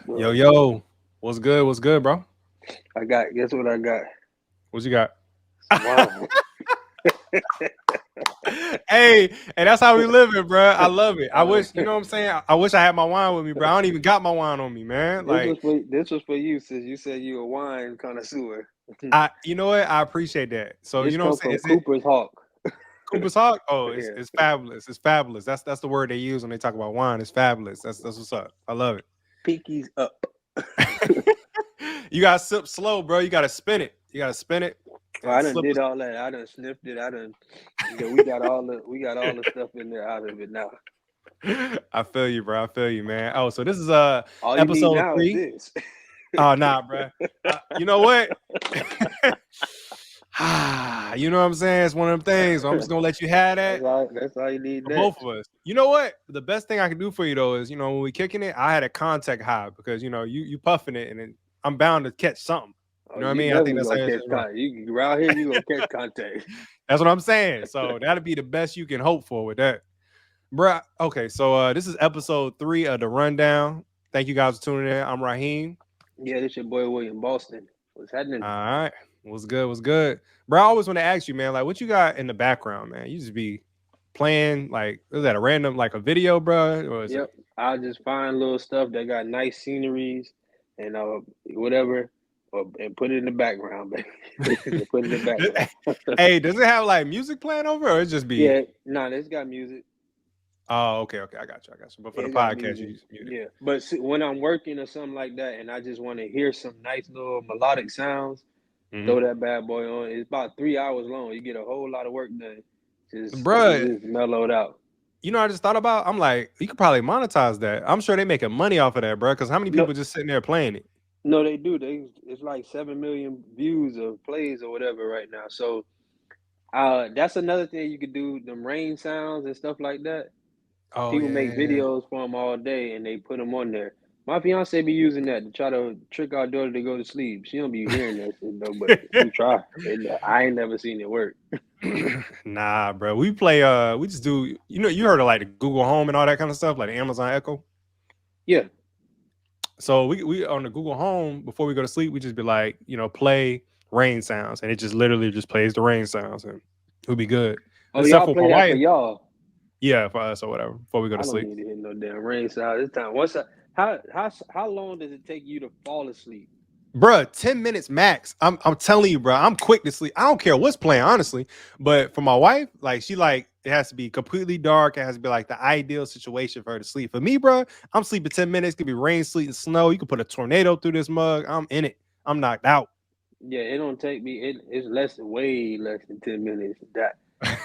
Yo, what's good? What's good, bro? Guess what I got? What you got? Some wine. Hey, that's how we living, bro. I love it. I wish, you know what I'm saying? I wish I had my wine with me, bro. I don't even got my wine on me, man. Like, This was for you, since you said you a wine connoisseur. you know what? I appreciate that. So, This you know what I'm come saying? from Is it Cooper's Hawk. Cooper's Hawk? Oh, it's Yeah, it's fabulous. It's fabulous. That's the word they use when they talk about wine. It's fabulous. That's what's up. I love pinkies up. it. You gotta sip slow, bro. You gotta spin it. You gotta spin it Oh, and I done slip. did all that. I done sniffed it. I done. We got all the stuff in there out of it now. I feel you, bro. I feel you, man. Oh, so this is All you need episode now is 3. this. Oh, nah, bro. You know what? You know what I'm saying? It's one of them things. So I'm just gonna let you have that That's all you need for both next. of us. You know what? The best thing I can do for you though is, when we kicking it, I had a contact high because you puffing it, and then I'm bound to catch something. You Oh, know what I you mean? I think definitely that's how gonna it's catch just wrong. contact. You around here, you gonna catch contact. That's what I'm saying. So that'll be the best you can hope for with that. Bruh. Okay, so this is episode 3 of the rundown. Thank you guys for tuning in. I'm Raheem. Yeah, this your boy William Boston. What's All happening? right. What's good? What's good? Bro, I always want to ask you, man, like what you got in the background, man? You just be playing, like, is that a random, like a video, bro? Or is it Yep. I just find little stuff that got nice sceneries and whatever, and put it in the background, baby. Put it in the background. Hey, does it have like music playing over, or it just be Yeah, nah, it's got music. oh, okay, I got you, I got you. But for Yeah, the it got podcast, you music. use muted. Yeah, but see, when I'm working or something like that, and I just want to hear some nice little melodic sounds, Hmm. throw that bad boy on. It's about 3 hours long. You get a whole lot of work done. Bruh, Just mellowed out. I just thought about, I'm like, you could probably monetize that. I'm sure they making money off of that, bro. Because how many No, people just sitting there playing it? no, they do. It's like 7 million views of plays or whatever right now. So that's another thing you could do. Them rain sounds and stuff like that. Oh People make yeah. videos for them all day and they put them on there. My fiance be using that to try to trick our daughter to go to sleep. She don't be hearing that shit though, but we try. I ain't never seen it work. Nah, bro. We play we just do, you heard of like the Google Home and all that kind of stuff, like the Amazon Echo. Yeah, So we on the Google Home, before we go to sleep, we just be like, play rain sounds, and it just literally just plays the rain sounds, and it'll be good. oh, Except y'all for my play that for wife, y'all. yeah, for us or whatever, before we go to I don't sleep. need to hear no damn rain sound this time. How long does it take you to fall asleep? Bruh, 10 minutes max. I'm telling you, bruh, I'm quick to sleep. I don't care what's playing, honestly. But for my wife, like, she like it has to be completely dark. It has to be like the ideal situation for her to sleep. For me, bruh, I'm sleeping 10 minutes. It could be rain, sleet, and snow. You could put a tornado through this mug. I'm in it. I'm knocked out. Yeah, it don't take me. It's way less than 10 minutes. That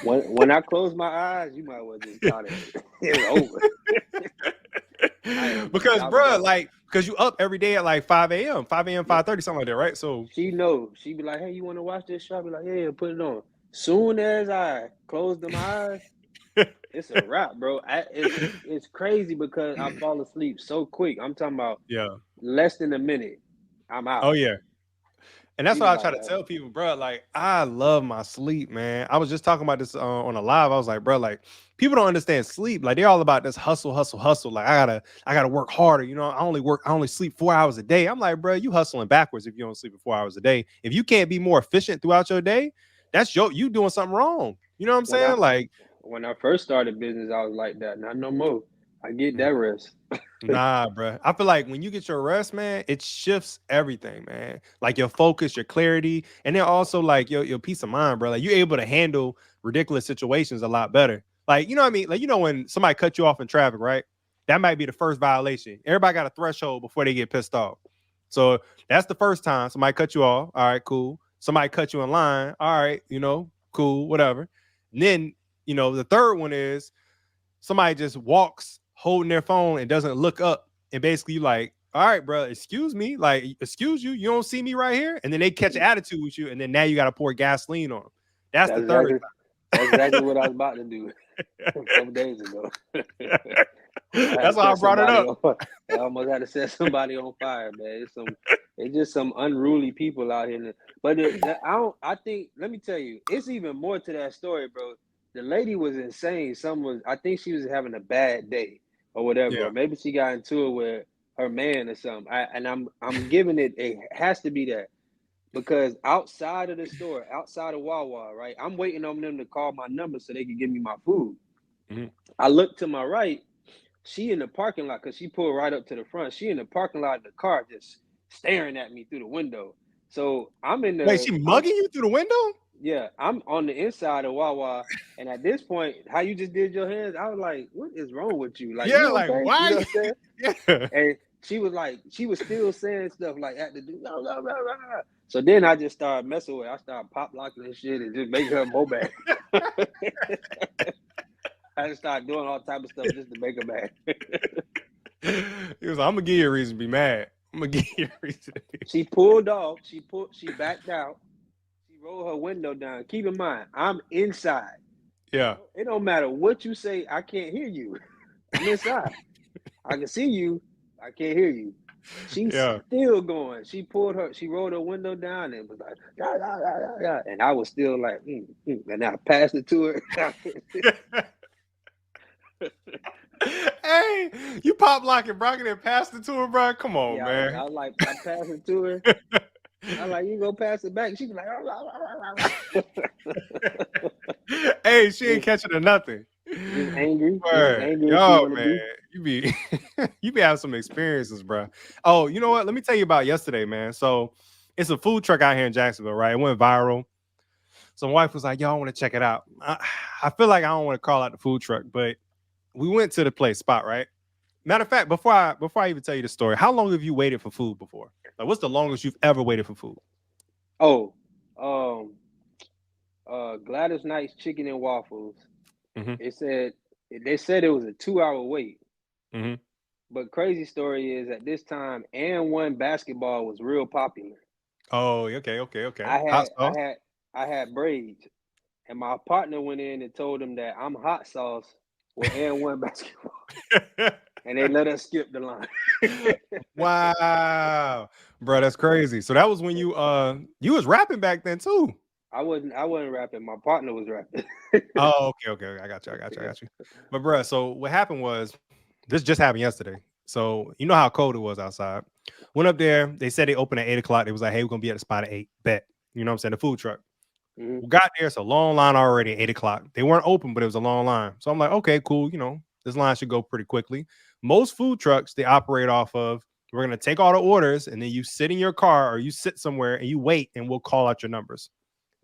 when I close my eyes, you might well just count it. It's over. I am Because, knocked bruh, out. like, because you up every day at like 5 a.m., 5 a.m., Yep. 5:30, something like that, right? So, She knows. She be like, "Hey, you want to watch this show?" I be like, "Yeah, put it on." Soon as I close them eyes, it's a wrap, bro. It's crazy because I fall asleep so quick. I'm talking about yeah. less than a minute. I'm Oh, out. yeah. And that's She what be I like, try to tell people, bro. Like, I love my sleep, man. I was just talking about this on a live. I was like, bro, like, people don't understand sleep. Like, they're all about this hustle, hustle, hustle. Like, I gotta work harder. I only sleep 4 hours a day. I'm like, bro, you hustling backwards if you don't sleep for 4 hours a day. If you can't be more efficient throughout your day, you doing something wrong. You know what I'm when I saying? Like, when I first started business, I was like that. Not no more. I get that rest. nah, bro. I feel like when you get your rest, man, it shifts everything, man. Like your focus, your clarity, and then also like your peace of mind, bro. Like you're able to handle ridiculous situations a lot better. Like, you know what I mean? Like, when somebody cut you off in traffic, right? That might be the first violation. Everybody got a threshold before they get pissed off. So that's the first time somebody cut you off. All right, cool. Somebody cut you in line. All right, cool, whatever. And then, the third one is somebody just walks holding their phone and doesn't look up, and basically you like, all right, bro, excuse me, like, excuse you, you don't see me right here, and then they catch attitude with you, and then now you got to pour gasoline on them. That's the That's third exactly that's exactly what I was about to do a couple days ago. time. I had to That's why I set brought it somebody up. on. I almost had to set somebody on fire, man. It's just some unruly people out here. But I don't. I think. Let me tell you, it's even more to that story, bro. The lady was insane. I think she was having a bad day or whatever, Yeah. or maybe she got into it with her man or something. I'm giving it has to be that because outside of the store, outside of Wawa, right? I'm waiting on them to call my number so they can give me my food. Mhm. I look to my right, she in the parking lot because she pulled right up to the front. She in the parking lot in the car, just staring at me through the window. So Wait, she I'm mugging you through the window? yeah, I'm on the inside of Wawa, and at this point, how you just did your hands, I was like, "What is wrong with you? Like, Yeah, you like okay?" You why? know what I'm saying? Yeah. And she was still saying stuff like, "Had to do blah, blah, blah, blah." So then I just started messing with her. I started pop locking and shit, and just making her more mad. I just started doing all type of stuff just to make her mad. He was like, I'm gonna give you a reason to be mad. I'm gonna give you a reason to be She pulled off. She backed out. She rolled her window down. Keep in mind, I'm inside. Yeah. It don't matter what you say. I can't hear you. I'm inside. I can see you. I can't hear you. She's Yeah. still going. She rolled her window down and was like, "Da, da, da, da, da." And I was still like, and I passed it to her. Hey, you pop locking Brockett and passed it to her, bro. Come on, Yeah, man. I passed it to her. I like, you go pass it back. She was like, Hey, she ain't just, catching or nothing. just Word. angry as she Yo, want to man, be. you be you be having some experiences, bro. Oh, you know what? Let me tell you about yesterday, man. So it's a food truck out here in Jacksonville, right? It went viral. So my wife was like, "Yo, I want to check it out." I feel like I don't want to call out the food truck, but we went to the place spot, right? Matter of fact, before I even tell you the story, how long have you waited for food before? Like, what's the longest you've ever waited for food? Oh, um, Gladys Knight's Chicken and Waffles. Mm-hmm. It said they said it was a 2 hour wait. Mm-hmm. But crazy story is at this time, and one basketball was real popular. Oh, okay, okay, okay. I Hot had I sauce. had I had braids, and my partner went in and told him that I'm hot sauce with and one basketball, and they let us skip the line. Wow, bro, that's crazy. So that was when you was rapping back then too. I wasn't rapping. My partner was rapping. Oh, okay, okay. I got you. I got you. I got you. But bro, so what happened was this just happened yesterday. So you know how cold it was outside. Went up there. They said they opened at 8 o'clock. They was like, "Hey, we're gonna be at the spot at 8." Bet. You know what I'm saying? The food truck. Mhm. We got there. It's a long line already at 8 o'clock. They weren't open, but it was a long line. So I'm like, okay, cool. You know, this line should go pretty quickly. Most food trucks they operate off of. We're gonna take all the orders, and then you sit in your car or you sit somewhere and you wait, and we'll call out your numbers.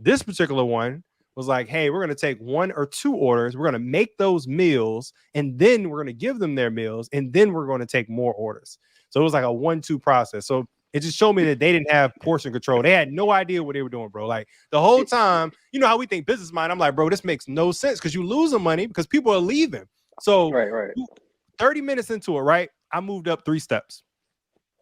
This particular one was like, hey, we're going to take one or two orders. We're going to make those meals, and then we're going to give them their meals, and then we're going to take more orders. So it was like a 1-2 process. So it just showed me that they didn't have portion control. They had no idea what they were doing, bro. Like the whole time, you know how we think business mind. I'm like, bro, this makes no sense because you losing money because people are leaving. So Right, right. 30 minutes into it, right? I moved up 3 steps.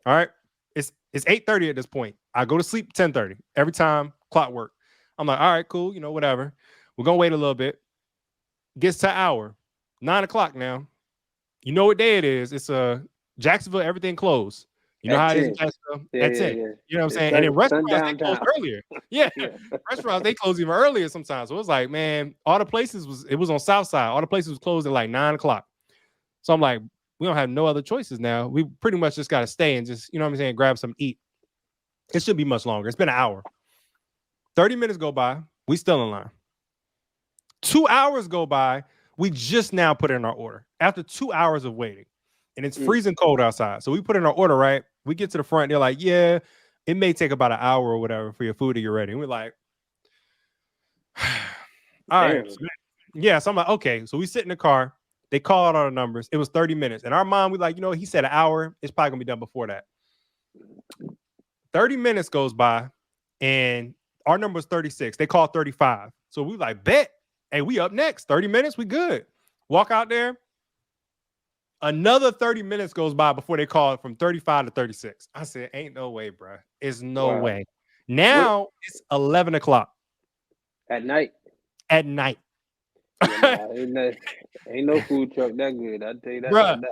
All right. It's 8:30 at this point. I go to sleep 10:30 every time clockwork. I'm like, all right, cool, you know, whatever. We're gonna wait a little bit. Gets to an hour, 9 o'clock now. You know what day it is? It's Jacksonville, everything closed. You know At how it is in 10. Jacksonville Yeah, at yeah, 10. yeah. You know what I'm It's saying? And in restaurants, they sundown close town. earlier. Yeah. Yeah. Restaurants, they close even earlier sometimes. So it was like, man, all the places it was on South Side. All the places was closed at like 9 o'clock. So I'm like, we don't have no other choices now. We pretty much just gotta stay and just, you know what I'm saying, grab some eat. It should be much longer. It's been an hour. 30 minutes go by. We still in line. 2 hours go by. We just now put in our order after 2 hours of waiting, and it's Mm. freezing cold outside. So we put in our order, right? We get to the front. They're like, yeah, it may take about an hour or whatever for your food to get ready. And we're like, all right. Damn. So, yeah. So I'm like, okay. So we sit in the car. They call out our numbers. It was 30 minutes. In our mind, we like, you know, he said an hour. It's probably going to be done before that. 30 minutes goes by, and our number was 36. They called 35. So we like, bet. Hey, we up next. 30 minutes, we good. Walk out there. Another 30 minutes goes by before they call it from 35 to 36. I said, ain't no way, bro. It's no Wow. way. What Now it's 11 o'clock at night? at night. Yeah, nah, ain't no food truck that good. I'll tell you that right Bruh,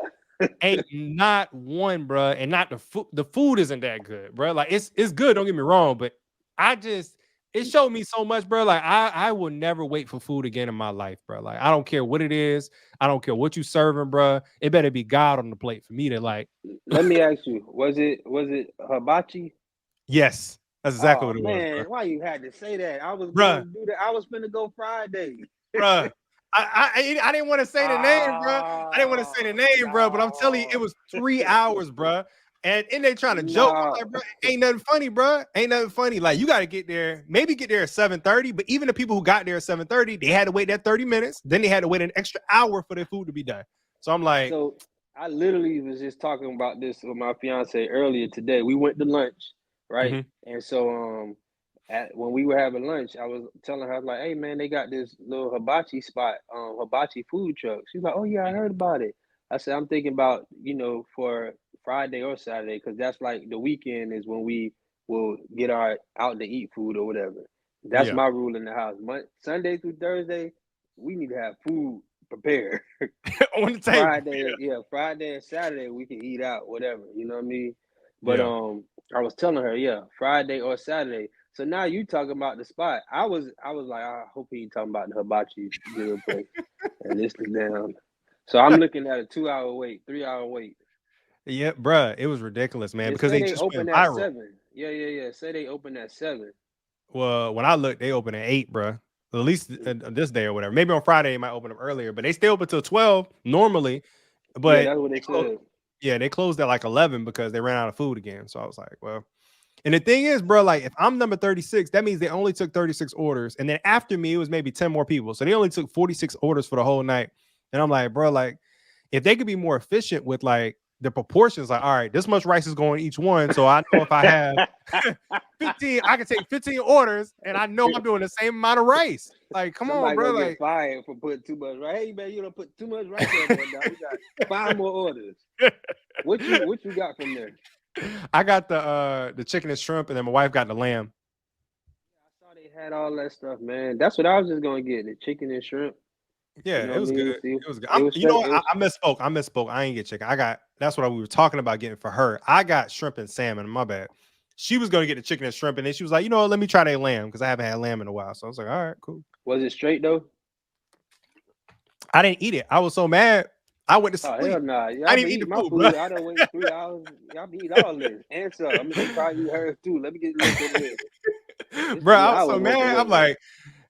now. ain't not one, bruh. And not the food. The food isn't that good, bruh. Like it's good, don't get me wrong, but I just it showed me so much, bro. Like I will never wait for food again in my life, bro. Like I don't care what it is. I don't care what you serving, bro. It better be God on the plate for me to like. Let me ask you, was it hibachi? Yes, that's exactly Oh what it was, bro. man, why you had to say that? I was going Bruh, to do that. I was finna go Friday. bruh. I didn't want to say the name, bro. I didn't want to say the name, bro. But I'm telling you, it No, was 3 hours, bro. And they trying to joke. I'm no. like, bro, ain't nothing funny, bro. Ain't nothing funny. Like you got to get there, maybe get there at 7:30. But even the people who got there at 7:30, they had to wait that 30 minutes. Then they had to wait an extra hour for their food to be done. So I'm like, So I literally was just talking about this with my fiance earlier today. We went to lunch, right? mhm, And so when we were having lunch, I was telling her, I was like, hey man, they got this little hibachi spot, hibachi food truck. She's like, oh yeah, I heard about it. I said, I'm thinking about, for Friday or Saturday, because that's like the weekend is when we will get our out to eat food or whatever. That's yeah, my rule in the house. Sunday through Thursday, we need to have food prepared. on the table. Friday, yeah, Friday and Saturday we can eat out, whatever, you know what I mean? But Yeah. I was telling her, yeah, Friday or Saturday. So now you talking about the spot. I was like, I hope he ain't talking about the hibachi grill place. And this is down. So I'm looking at a 2 hour wait, 3 hour wait. Yeah, bruh, it was ridiculous, man, They because say they they just open went at viral. 7. Yeah, yeah, yeah. Say they open at 7. Well, when I looked, they open at 8, bruh. At least this day or whatever. Maybe on Friday they might open up earlier, but they stay open till 12 normally. Yeah, But that's what they said. yeah, they closed at like 11 because they ran out of food again. So I was like, well, and the thing is, bro, like if I'm number 36, that means they only took 36 orders. And then after me, it was maybe 10 more people. So they only took 46 orders for the whole night. And I'm like, bro, like if they could be more efficient with like the proportions, like, all right, this much rice is going each one. So I know if I have 15, I can take 15 orders and I know I'm doing the same amount of rice. Like, come on, Somebody bro. gonna get Like, fired for putting too much rice. Hey man, you don't put too much rice on there now. We got 5 more orders. What you got from there? I got the chicken and shrimp, and then my wife got the lamb. I saw they had all that stuff, man. That's what I was just gonna get, the chicken and shrimp. You Yeah, know it what I was good. mean? See, It was good. it was You know straight. what? It was I misspoke. I misspoke. I ain't get chicken. I got that's what we were talking about getting for her. I got shrimp and salmon. My bad. She was gonna get the chicken and shrimp, and then she was like, you know what? Let me try that lamb because I haven't had lamb in a while. So I was like, all right, cool. was it straight though? I didn't eat it. I was so mad. I went to Oh hell sleep. nah. I Y'all didn't been even eat the eating my food, bro. food. I done wait 3 hours. Y'all been eating all this. Answer. I'm gonna probably eat hers too. Let me get a little bit of this. It's Bro, three I was so hours worth of mad. I'm waiting. like,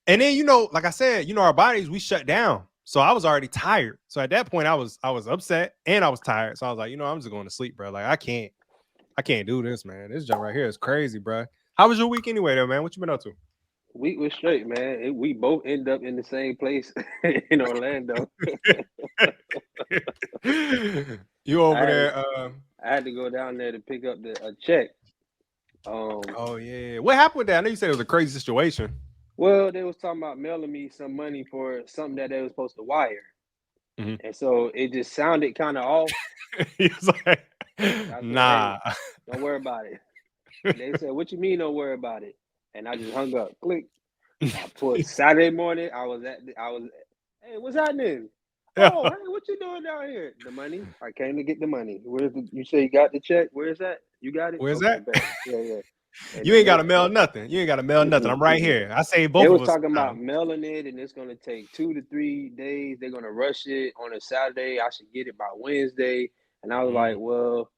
and then like I said, our bodies we shut down. So I was already tired. So at that point, I was upset and I was tired. So I was like, I'm just going to sleep, bro. Like I can't do this, man. This jump right here is crazy, bro. How was your week anyway, though, man? What you been up to? We was straight, man. We both end up in the same place in Orlando. You I over had there? I had to go down there to pick up a check. Oh yeah. What happened with that? I know you said it was a crazy situation. Well, they was talking about mailing me some money for something that they was supposed to wire. Mhm. And so it just sounded kind of off. He was like, I said, hey, nah. don't worry about it. And they said, what you mean don't worry about it? And I just hung up. Click. I pulled Saturday morning. Hey, what's happening? Oh, hey, what you doing down here? The money. I came to get the money. You say you got the check? Where is that? You got it? Where's Okay, that? bet. Yeah, yeah. And You then ain't got to mail nothing. You ain't got to mail nothing. mm-mm, I'm right mm-mm. here. I saved They both of was us talking some about time. mailing it, and it's gonna take 2 to 3 days. They're gonna rush it on a Saturday. I should get it by Wednesday. And I was Mm. like, well,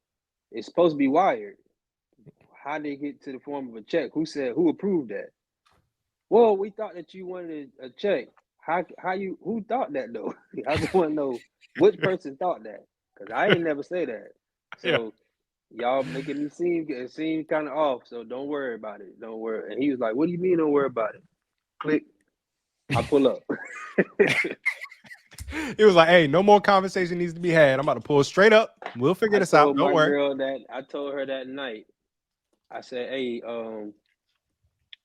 it's supposed to be wired. How did it get to the form of a check? Who approved that? Well, we thought that you wanted a check. Who thought that though? I just want to know which person thought that, because I ain't never say that. Yeah. So y'all making me seem kind of off. So don't worry about it. Don't worry. And he was like, "What do you mean? Don't worry about it." Click. I pull up. It was like, hey, no more conversation needs to be had. I'm about to pull straight up. We'll figure I this out. told Don't my worry. girl that I told her that night. I said, "Hey,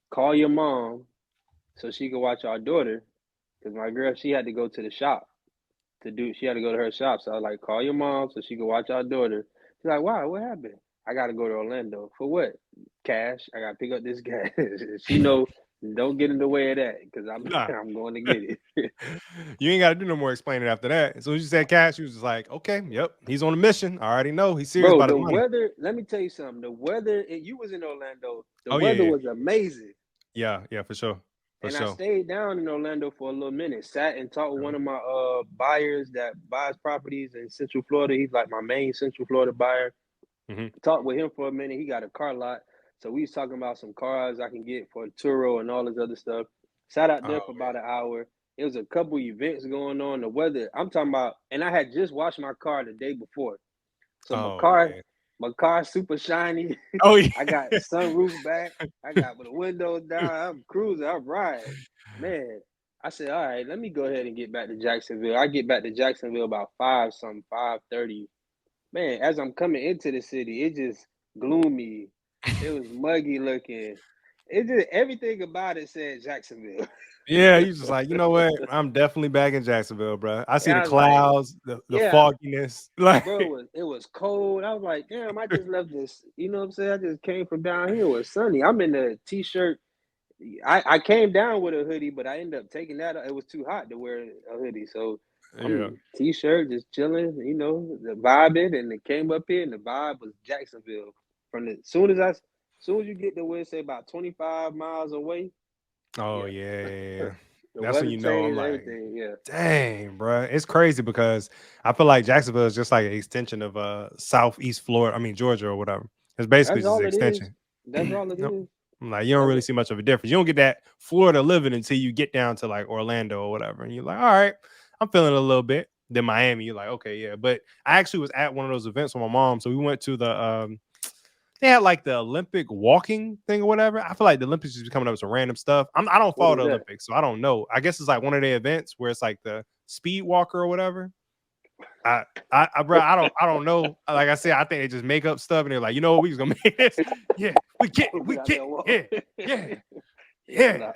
call your mom so she can watch our daughter, because my girl she had to go to the shop." She had to go to her shop. So I was like, call your mom so she can watch our daughter. She's like, why? What happened? I gotta go to Orlando. For what? Cash. I gotta pick up this gas. She know, don't get in the way of that, because I'm Nah. I'm going to get it. You ain't got to do no more explaining after that. As soon as you said cash, she was just like, okay, yep, he's on a mission. I already know he's serious Bro, about the his money. weather, let me tell you something. The weather, you was in Orlando, the Oh, yeah, weather yeah. was amazing. Yeah, yeah, for sure. For And I sure. stayed down in Orlando for a little minute, sat and talked with Yeah. one of my buyers that buys properties in Central Florida. He's like my main Central Florida buyer. Mhm. Talked with him for a minute. He got a car lot. So we was talking about some cars I can get for Turo and all this other stuff. Sat out there for Oh, about an hour. It was a couple events going on. The weather, I'm talking about, and I had just washed my car the day before. So oh yeah. my car super shiny. Oh yeah. I got sunroof back. I got the windows down. I'm cruising. I'm riding. Man, I said, all right, let me go ahead and get back to Jacksonville. I get back to Jacksonville about 5:30. Man, as I'm coming into the city, it just gloomy. It was muggy looking. It just everything about it said Jacksonville. Yeah, you just like, you know what? I'm definitely back in Jacksonville, bro. I see And the I was like, clouds, the yeah, fogginess. Like, bro, it was cold. I was like, damn, I just left this. You know what I'm saying? I just came from down here. It was sunny. I'm in a t-shirt. I came down with a hoodie, but I ended up taking that. It was too hot to wear a hoodie, so yeah. I'm t-shirt, just chilling. You know, the vibing, and it came up here, and the vibe was Jacksonville. From the soon as you get to where say about 25 miles away, Oh yeah, yeah. the That's when weather you know I'm changed, like, everything. Yeah, dang, bro. It's crazy because I feel like Jacksonville is just like an extension of southeast Florida. I mean Georgia or whatever. It's basically that's just an all it is. extension. That's all it Yep. is. I'm like, you don't That's really it. see much of a difference. You don't get that Florida living until you get down to like Orlando or whatever. And you're like, all right, I'm feeling it a little bit. Then Miami, you're like, okay, yeah. But I actually was at one of those events with my mom. So we went to they had like the Olympic walking thing or whatever. I feel like the Olympics is coming up with some random stuff. I don't What follow is the that? Olympics, so I don't know. I guess it's like one of the events where it's like the speed walker or whatever. I, bro, I don't know. Like I said, I think they just make up stuff and they're like, you know what, we just gonna make this. Yeah, We we out get there it. walking. Yeah, Yeah, yeah, nah.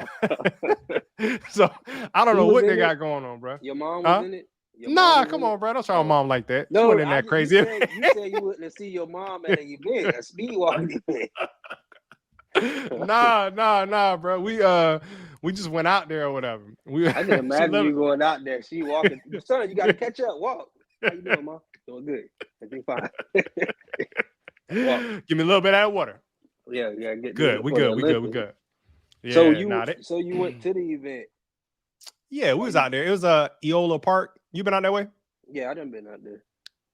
yeah. So I don't She know was what in they it. got going on, bro. Your mom was Huh? in it. Your mom Nah, was come in it. on, bro. Don't try my Oh mom like that. She no, wasn't in that you crazy. said you wouldn't see your mom at an event, a speed walking event. Nah, bro. We just went out there or whatever. We I can she imagine literally you going out there. She walking. Son, you got to catch up. Walk. How you doing, mom? Doing good. Everything fine. Walk. give me a little bit of that water. Yeah, yeah. Get this Good. We for the good. We good. We Olympics. good. So Yeah, you nah. That, so you went to the event, yeah, we or was you? out there. It was Eola Park. You been out that way? Yeah, I done been out there.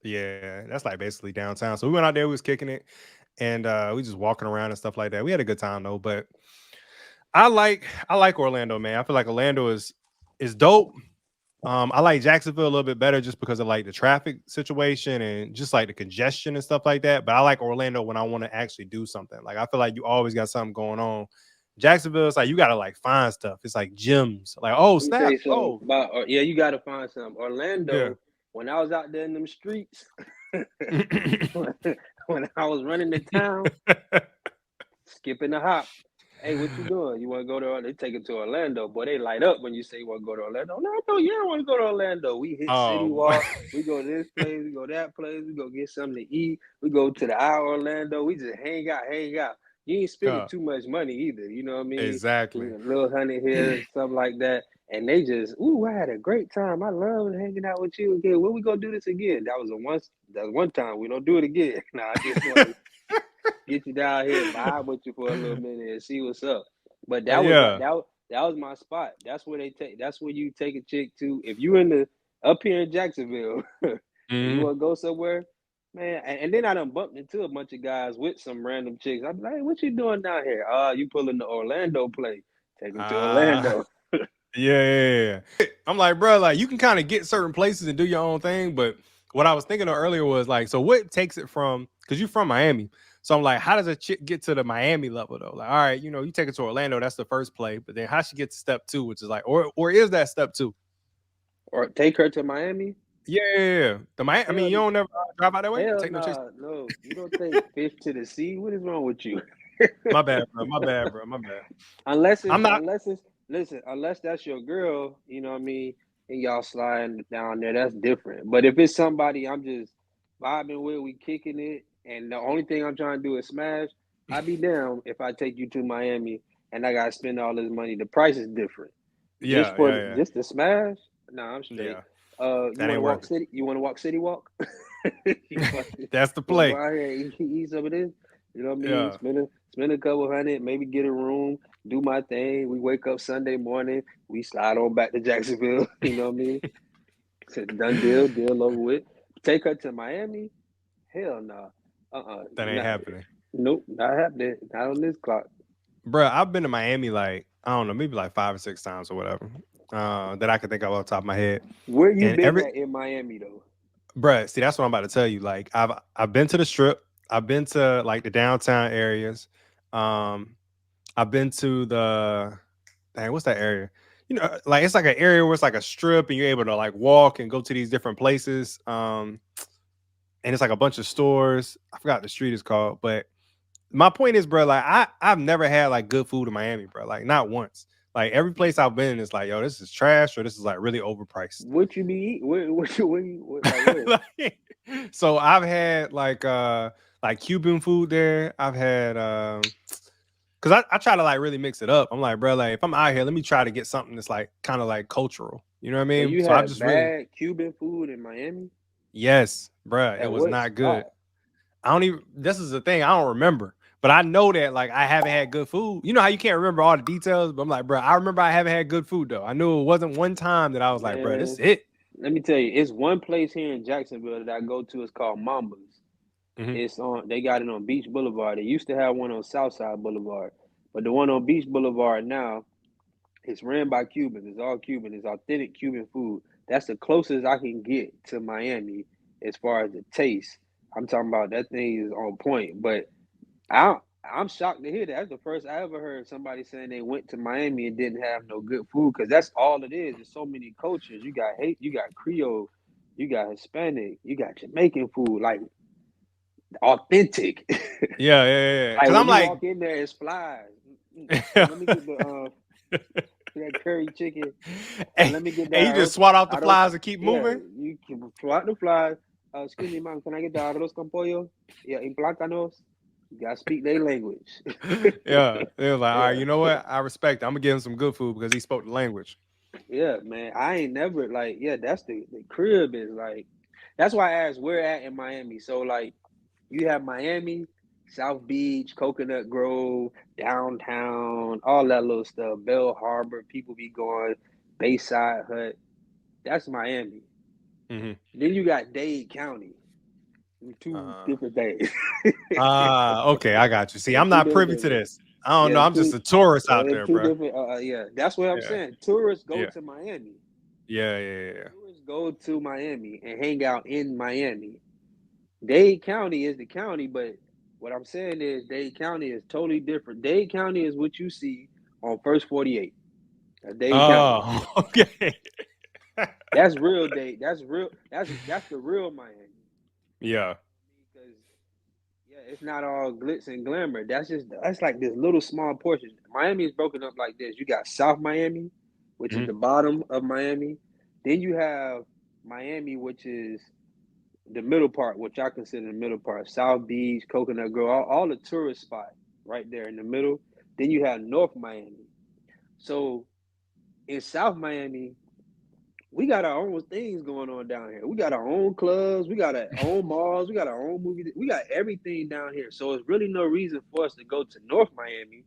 Yeah, that's like basically downtown. So we went out there, we was kicking it, and we just walking around and stuff like that. We had a good time though. But I like Orlando, man. I feel like Orlando is dope. I like Jacksonville a little bit better just because of like the traffic situation and just like the congestion and stuff like that. But I like Orlando when I want to actually do something. Like I feel like you always got something going on. Jacksonville, it's like you gotta like find stuff. It's like gyms. Like, oh Let me tell snap. you something Oh about. Yeah, you got to find some. yeah. Orlando. When I was out there in them streets, when I was running the town, skipping the hop. Hey, what you doing? You want to go to? They take it to Orlando, boy. They light up when you say you want to go to Orlando. No, you don't want to go to Orlando. We hit City Oh Walk. We go to this place. We go that place. We go get something to eat. We go to the Isle Orlando. We just hang out, hang out. You ain't spending yeah, too much money either. You know what I mean? exactly. You know, little honey here, something like that. And they just, ooh, I had a great time. I love hanging out with you again. When we gonna do this again? That was one time. We don't do it again. No, I just want to get you down here, vibe with you for a little minute, and see what's up. But Yeah. that was my spot. That's where they take. That's where you take a chick to. If you in the up here in Jacksonville, and you Mhm. want to go somewhere, man. And then I done bumped into a bunch of guys with some random chicks. I'm like, hey, what you doing down here? You pulling the Orlando play? Take them to Uh Orlando. yeah. I'm like, bro, like you can kind of get certain places and do your own thing, but what I was thinking of earlier was like, so what takes it from because you're from Miami. So I'm like, how does a chick get to the Miami level though? Like, all right, you take it to Orlando, that's the first play, but then how she get to step two, which is like, or is that step two? Or take her to Miami. Yeah. The Miami, I mean, Hell, you don't never drive out that way? hell Take no chicks. nah, no. You don't take fish to the sea. What is wrong with you? My bad, bro. My bad, bro. My bad. I'm not. Unless it's listen, unless that's your girl, you know what I mean, and y'all sliding down there, that's different. But if it's somebody I'm just vibing with, we kicking it, and the only thing I'm trying to do is smash, I'd be down if I take you to Miami and I gotta spend all this money. The price is different. Yeah, yeah, yeah. Just the smash, nah, I'm straight. Yeah. You That wanna ain't worth walk it. city? You wanna walk city walk? You That's the wanna go play. out here and eat some of this? You know what I mean? Yeah. Spend a couple hundred, maybe get a room, do my thing. We wake up Sunday morning, we slide on back to Jacksonville. You know what I mean? Said done deal, deal over with. Take her to Miami? Hell no. That ain't Nah. happening. Nope, not happening. Not on this clock. Bruh, I've been to Miami like, I don't know, maybe like 5 or 6 times or whatever. That I can think of off the top of my head. Where you And been every at in Miami though? bruh, see, that's what I'm about to tell you. Like, I've been to the strip, I've been to like the downtown areas. Um, I've been to the dang, what's that area? You know, like it's like an area where it's like a strip and you're able to like walk and go to these different places. And it's like a bunch of stores. I forgot the street is called, but my point is, bro, like I've never had like good food in Miami, bro. Like not once. Like every place I've been is like, yo, this is trash or this is like really overpriced. What you be eating? Like where? Like, so I've had like Cuban food there. I've had because I try to like really mix it up. I'm like, bro, like if I'm out here, let me try to get something that's like kind of like cultural. You know what I So mean? you So I had just really bad Cuban food in Miami? yes, bro, it At was what not good. spot? I don't even. This is the thing. I don't remember, but I know that like I haven't had good food. You know how you can't remember all the details, but I'm like, bro, I remember I haven't had good food though. I knew it wasn't one time that I was like, bro, this is Man, it. let me tell you, it's one place here in Jacksonville that I go to. It's called Mamba's. Hmm. It's on. They got it on Beach Boulevard. They used to have one on Southside Boulevard, but the one on Beach Boulevard now, it's ran by Cubans. It's all Cuban. It's authentic Cuban food. That's the closest I can get to Miami as far as the taste. I'm talking about that thing is on point. But I I'm shocked to hear that. That's the first I ever heard somebody saying they went to Miami and didn't have no good food because that's all it is. There's so many cultures. You got Creole, you got Hispanic, you got Jamaican food, like authentic. Yeah, yeah, yeah. Like Because when I'm you like, walk in there, it's flies. Let me hey, get the that curry chicken. hey, Let me get the you just arroz. swat off the Arroz. flies and keep Yeah, moving. you can fly the flies. Excuse me, ma'am. Can I get the arroz con pollo? Yeah, en plátanos. You gotta speak their language. Yeah, they was like, all right, Yeah, you know what? I respect it. I'm gonna give him some good food because he spoke the language. yeah, man. I ain't never like, yeah, that's the crib is like, that's why I asked where at in Miami. So like, you have Miami, South Beach, Coconut Grove, downtown, all that little stuff. Bell Harbor, people be going, Bayside Hut. That's Miami. Hmm. Then you got Dade County. Two Uh, different things. okay, I got you. See, Yeah, I'm two not privy different to things. this. I don't Yeah, know. I'm just two. a tourist Yeah, out it's there, two bro. different. Yeah, that's what I'm Yeah, saying. Tourists go yeah, to Miami. yeah, yeah, yeah. Tourists go to Miami and hang out in Miami. Dade County is the county, but what I'm saying is Dade County is totally different. Dade County is what you see on First 48. That's Dade County. Oh, okay. That's real Dade. That's real. That's the real Miami. Yeah. Because yeah, it's not all glitz and glamour. That's like this little small portion. Miami is broken up like this. You got South Miami, which is Mhm, the bottom of Miami. Then you have Miami, which is the middle part, which I consider the middle part. South Beach, Coconut Grove, all the tourist spots right there in the middle. Then you have North Miami. So in South Miami, we got our own things going on down here. We got our own clubs, we got our own malls, we got our own movie, we got everything down here. So it's really no reason for us to go to North Miami.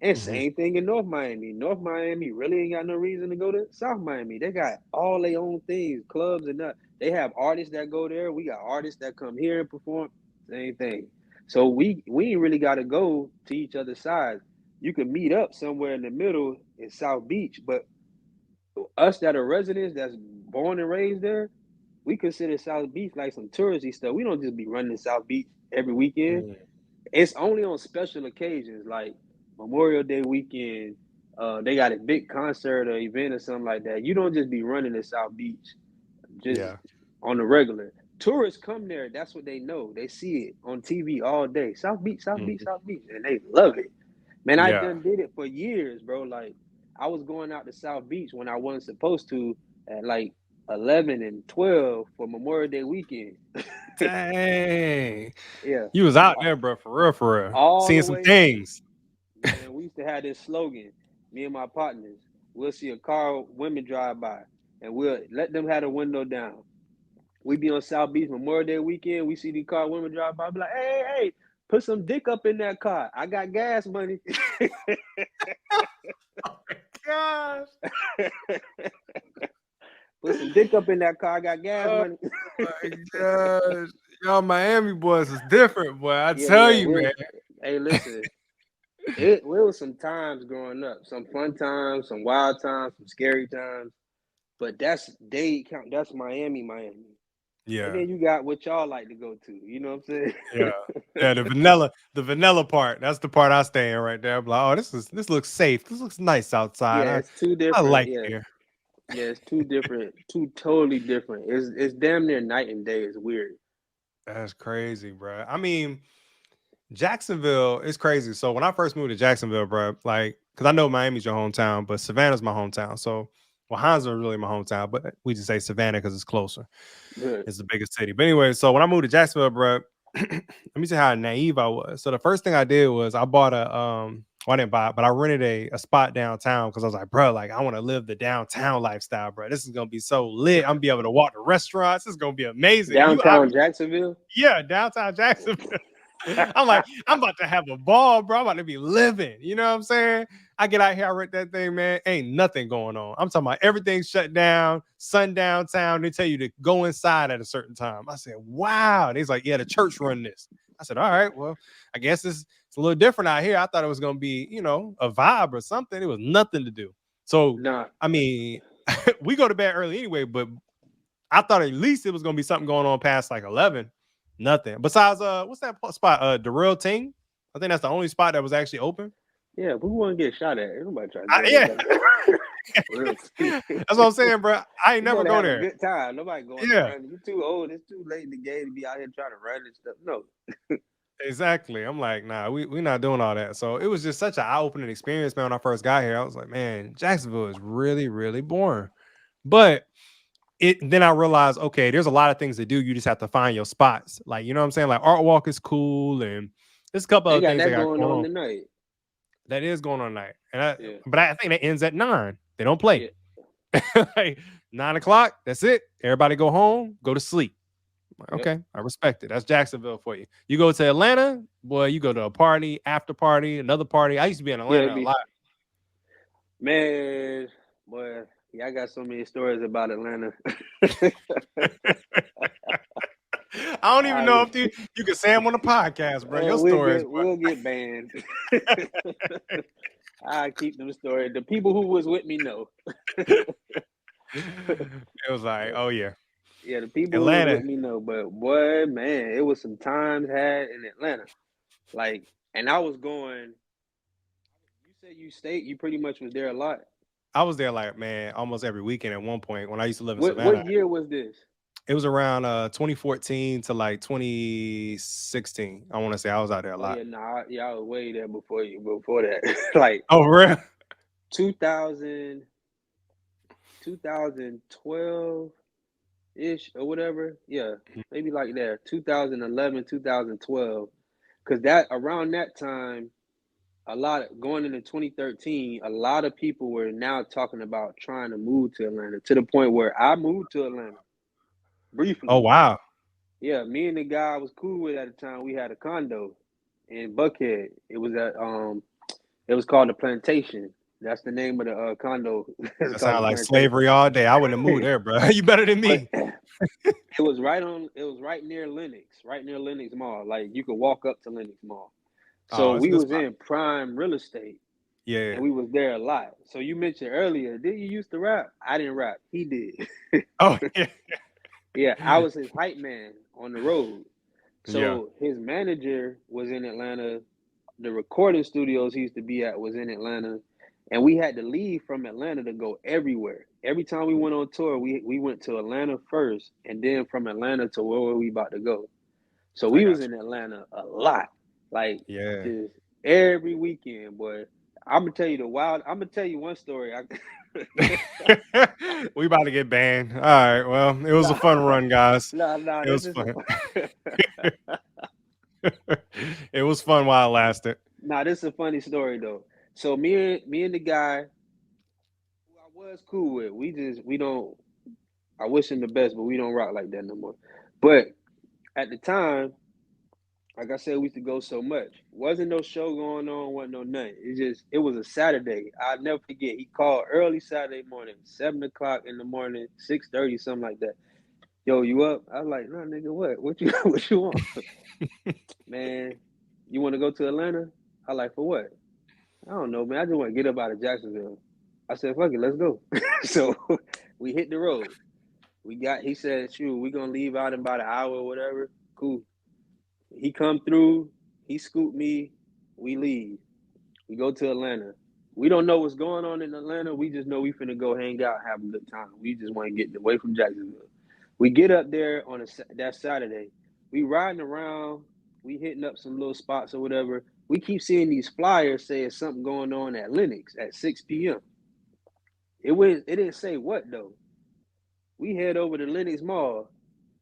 And mhm, same thing in North Miami. North Miami really ain't got no reason to go to South Miami. They got all their own things, clubs and that. They have artists that go there. We got artists that come here and perform. Same thing. So we ain't really got to go to each other's sides. You can meet up somewhere in the middle in South Beach, but us that are residents that's born and raised there, we consider South Beach like some touristy stuff. We don't just be running South Beach every weekend. mhm. It's only on special occasions like Memorial Day weekend. They got a big concert or event or something like that. You don't just be running to South Beach just Yeah. on the regular. Tourists come there. That's what they know. They see it on TV all day. South Beach, South Beach, Mhm. South Beach, and they love it. Man, I Yeah. done did it for years, bro. Like I was going out to South Beach when I wasn't supposed to at like 11 and 12 for Memorial Day weekend. Dang. Yeah, You was out there, bro, for real, for real. all Seeing the some way out. things. Man, we used to have this slogan, me and my partners. We'll see a car, women drive by, and we'll let them have the window down. We be on South Beach Memorial Day weekend. We see these car women drive by. Be like, hey, hey, hey. Put some dick up in that car. I got gas money. Gosh. Put some dick up in that car. I got gas Oh money. my gosh. Y'all Miami boys is different, boy. I Yeah, tell yeah. you, man. Hey, listen. It was some times growing up, some fun times, some wild times, some scary times. But that's Dade count. That's Miami, Miami. And Yeah. then you got what y'all like to go to. You know what I'm Yeah. saying? Yeah, the vanilla part. That's the part I stay in right there. I'm like, oh, this looks safe. This looks nice outside. Yeah, I it's two I different. like Yeah, it here. yeah, it's two different, two totally different. It's damn near night and day. It's weird. That's crazy, bro. I mean, Jacksonville is crazy. So when I first moved to Jacksonville, bro, like, because I know Miami's your hometown, but Savannah's my hometown. So, well, Hinesville is really my hometown, but we just say Savannah because it's closer. Good. It's the biggest city. But anyway, so when I moved to Jacksonville, bro, let me see how naive I was. So the first thing I did was I bought well, I didn't buy it, but I rented a spot downtown because I was like, bro, like I want to live the downtown lifestyle, bro. This is gonna be so lit. I'm gonna be able to walk to restaurants. This is gonna be amazing. And you Downtown obviously, Jacksonville. yeah, downtown Jacksonville. I'm like, I'm about to have a ball, bro. I'm about to be living. You know what I'm saying? I get out here, I rent that thing, man. Ain't nothing going on. I'm talking about everything's shut down, sundown town. They tell you to go inside at a certain time. I said, wow. And he's like, yeah, the church run this. I said, all right, well, I guess it's a little different out here. I thought it was gonna be, a vibe or something. It was nothing to do. So, Nah, I mean, we go to bed early anyway, but I thought at least it was gonna be something going on past like 11. Nothing. Besides, what's that spot? The Real Ting. I think that's the only spot that was actually open. yeah, we want to get shot at. Nobody trying to go there. Yeah, But real tea. that's what I'm saying, bro. I ain't You never want to go have a there. good time. Nobody going to Yeah, run. You too old. It's too late in the game to be out here trying to run and stuff. No. exactly. I'm like, nah, we not doing all that. So it was just such an eye opening experience, man. When I first got here, I was like, man, Jacksonville is really, really boring. But then I realized, okay, there's a lot of things to do. You just have to find your spots. Like, you know what I'm saying? Like Art Walk is cool, and there's a couple They other got things they that got going going on on. tonight. That is going on tonight. Yeah. But I think that ends at 9. They don't play. Yeah. Like 9 o'clock, that's it. Everybody go home, go to sleep. Like, Yep. okay, I respect it. That's Jacksonville for you. You go to Atlanta, boy, you go to a party, after party, another party. I used to be in Yeah, Atlanta it'd a be lot. man, boy. Yeah, I got so many stories about Atlanta. I don't even know I, if you can say them on the podcast, bro. Your stories, we'll get banned. I keep them stories. The people who was with me know. it was like, oh yeah, Yeah, the people who was Atlanta. with me know. But boy, man, it was some times had in Atlanta. Like, and I was going. You said you stayed. You pretty much was there a lot. I was there like, man, almost every weekend at one point when I used to live in What Savannah. year was this? It was around 2014 to like 2016. I want to say I was out there a Oh lot. yeah, nah, yeah, I was way there before you. Before that, like Oh, real? 2000, 2012 ish or whatever. Yeah, maybe like that. 2011, 2012. Because that around that time, a lot going into 2013, a lot of people were now talking about trying to move to Atlanta to the point where I moved to Atlanta Oh, briefly. wow. Yeah, me and the guy I was cool with at the time, we had a condo in Buckhead. It was called the Plantation. That's the name of the condo. It's That called sounds the like Plantation. slavery all day. I wouldn't have moved there, bro. You better than But me. it was right on. It was right near Lenox, right near Lenox Mall. Like you could walk up to Lenox Mall. So Oh, it's a we good was spot. in prime real estate, Yeah. and we was there a lot. So you mentioned earlier, did you used to rap? I didn't rap. He did. Oh, yeah. Yeah, I was his hype man on the road. Yeah. So his manager was in Atlanta. The recording studios he used to be at was in Atlanta. And we had to leave from Atlanta to go everywhere. Every time we went on tour, we went to Atlanta first, and then from Atlanta to where we about to go. So I we was got in Atlanta a lot, like you. Yeah. just every weekend, boy. I'm gonna tell you the wild. I'm gonna tell you one story. We about to get banned. All right. Well, it was a Nah, fun run, guys. nah. It This was is a fun. It was fun while it lasted. nah. This is a funny story though. So me and the guy who I was cool with, we don't. I wish him the best, but we don't rock like that no more. But at the time, like I said, we used to go so much. Wasn't no show going on, wasn't no nothing. It was a Saturday. I'll never forget. He called early Saturday morning, 7 o'clock in the morning, 6:30, something like that. Yo, you up? I was like, no, nigga, what? What you what you want? Man, you want to go to Atlanta? I like, for what? I don't know, man. I just want to get up out of Jacksonville. I said, fuck it, let's go. So we hit the road. He said, shoot, we gonna leave out in about an hour or whatever. Cool. He come through, he scoop me, we leave. We go to Atlanta. We don't know what's going on in Atlanta. We just know we finna go hang out, have a good time. We just want to get away from Jacksonville. We get up there on that Saturday. We riding around. We hitting up some little spots or whatever. We keep seeing these flyers saying something going on at Lennox at 6 p.m. It didn't say what though. We head over to Lennox Mall.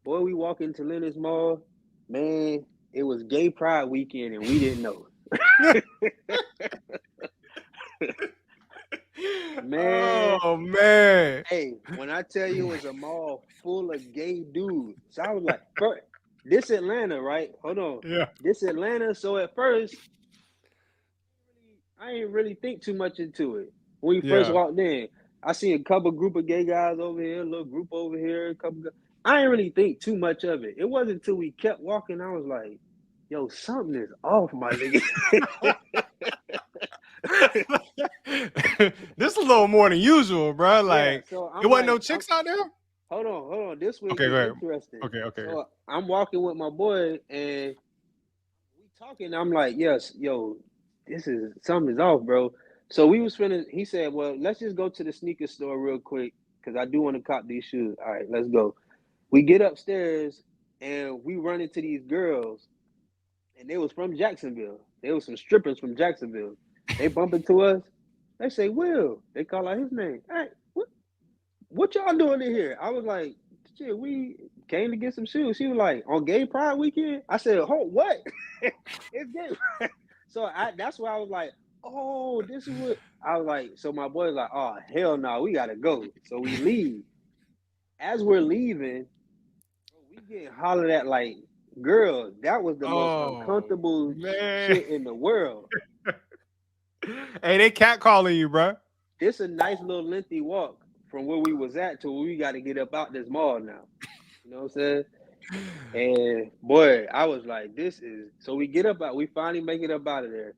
Boy, we walk into Lennox Mall. Man, it was Gay Pride weekend and we didn't know. Man, Oh man. hey, when I tell you it was a mall full of gay dudes, so I was like, this Atlanta, right? Hold on, Yeah. this Atlanta. So at first, I ain't really think too much into it. When we first Yeah. walked in, I see a couple group of gay guys over here, a little group over here, a couple. I didn't really think too much of it. It wasn't until we kept walking, I was like, "Yo, something is off, my nigga." This is a little more than usual, bro. Yeah, Like, so it I'm wasn't no like, chicks out there. hold on. This will Okay, go get ahead. interesting. Okay, okay. So I'm walking with my boy, and we talking. I'm like, yes, yo, this is something's off, bro. So we was finna. He said, well, let's just go to the sneaker store real quick because I do want to cop these shoes. All right, let's go. We get upstairs and we run into these girls, and they was from Jacksonville. They was some strippers from Jacksonville. They bump into us. They say, Will. They call out his name. Hey, what y'all doing in here? I was like, shit, we came to get some shoes. She was like, on Gay Pride weekend? I said, oh, what? It's gay. So that's why I was like, oh, this is what I was like. So my boy's like, oh, hell no, we gotta go. So we leave. As we're leaving, we getting hollered at like, girl, that was the most Oh uncomfortable man. shit in the world. Hey, they cat calling you, bro. This a nice little lengthy walk from where we was at to where we got to get up out this mall now. You know what I'm saying? And boy, I was like, this is so we get up out, we finally make it up out of there.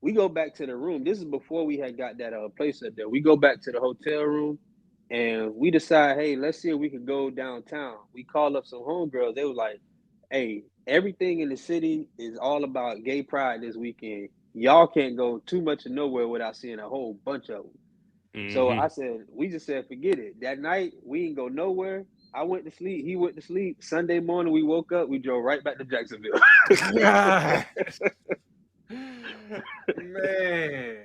We go back to the room. This is before we had got that place up there. We go back to the hotel room and we decide, hey, let's see if we could go downtown. We call up some homegirls. They were like, hey, everything in the city is all about gay pride this weekend. Y'all can't go too much of nowhere without seeing a whole bunch of them. So Mm-hmm. I said, we just said, forget it. That night, we didn't go nowhere. I went to sleep. He went to sleep. Sunday morning, we woke up. We drove right back to Jacksonville. God. Man.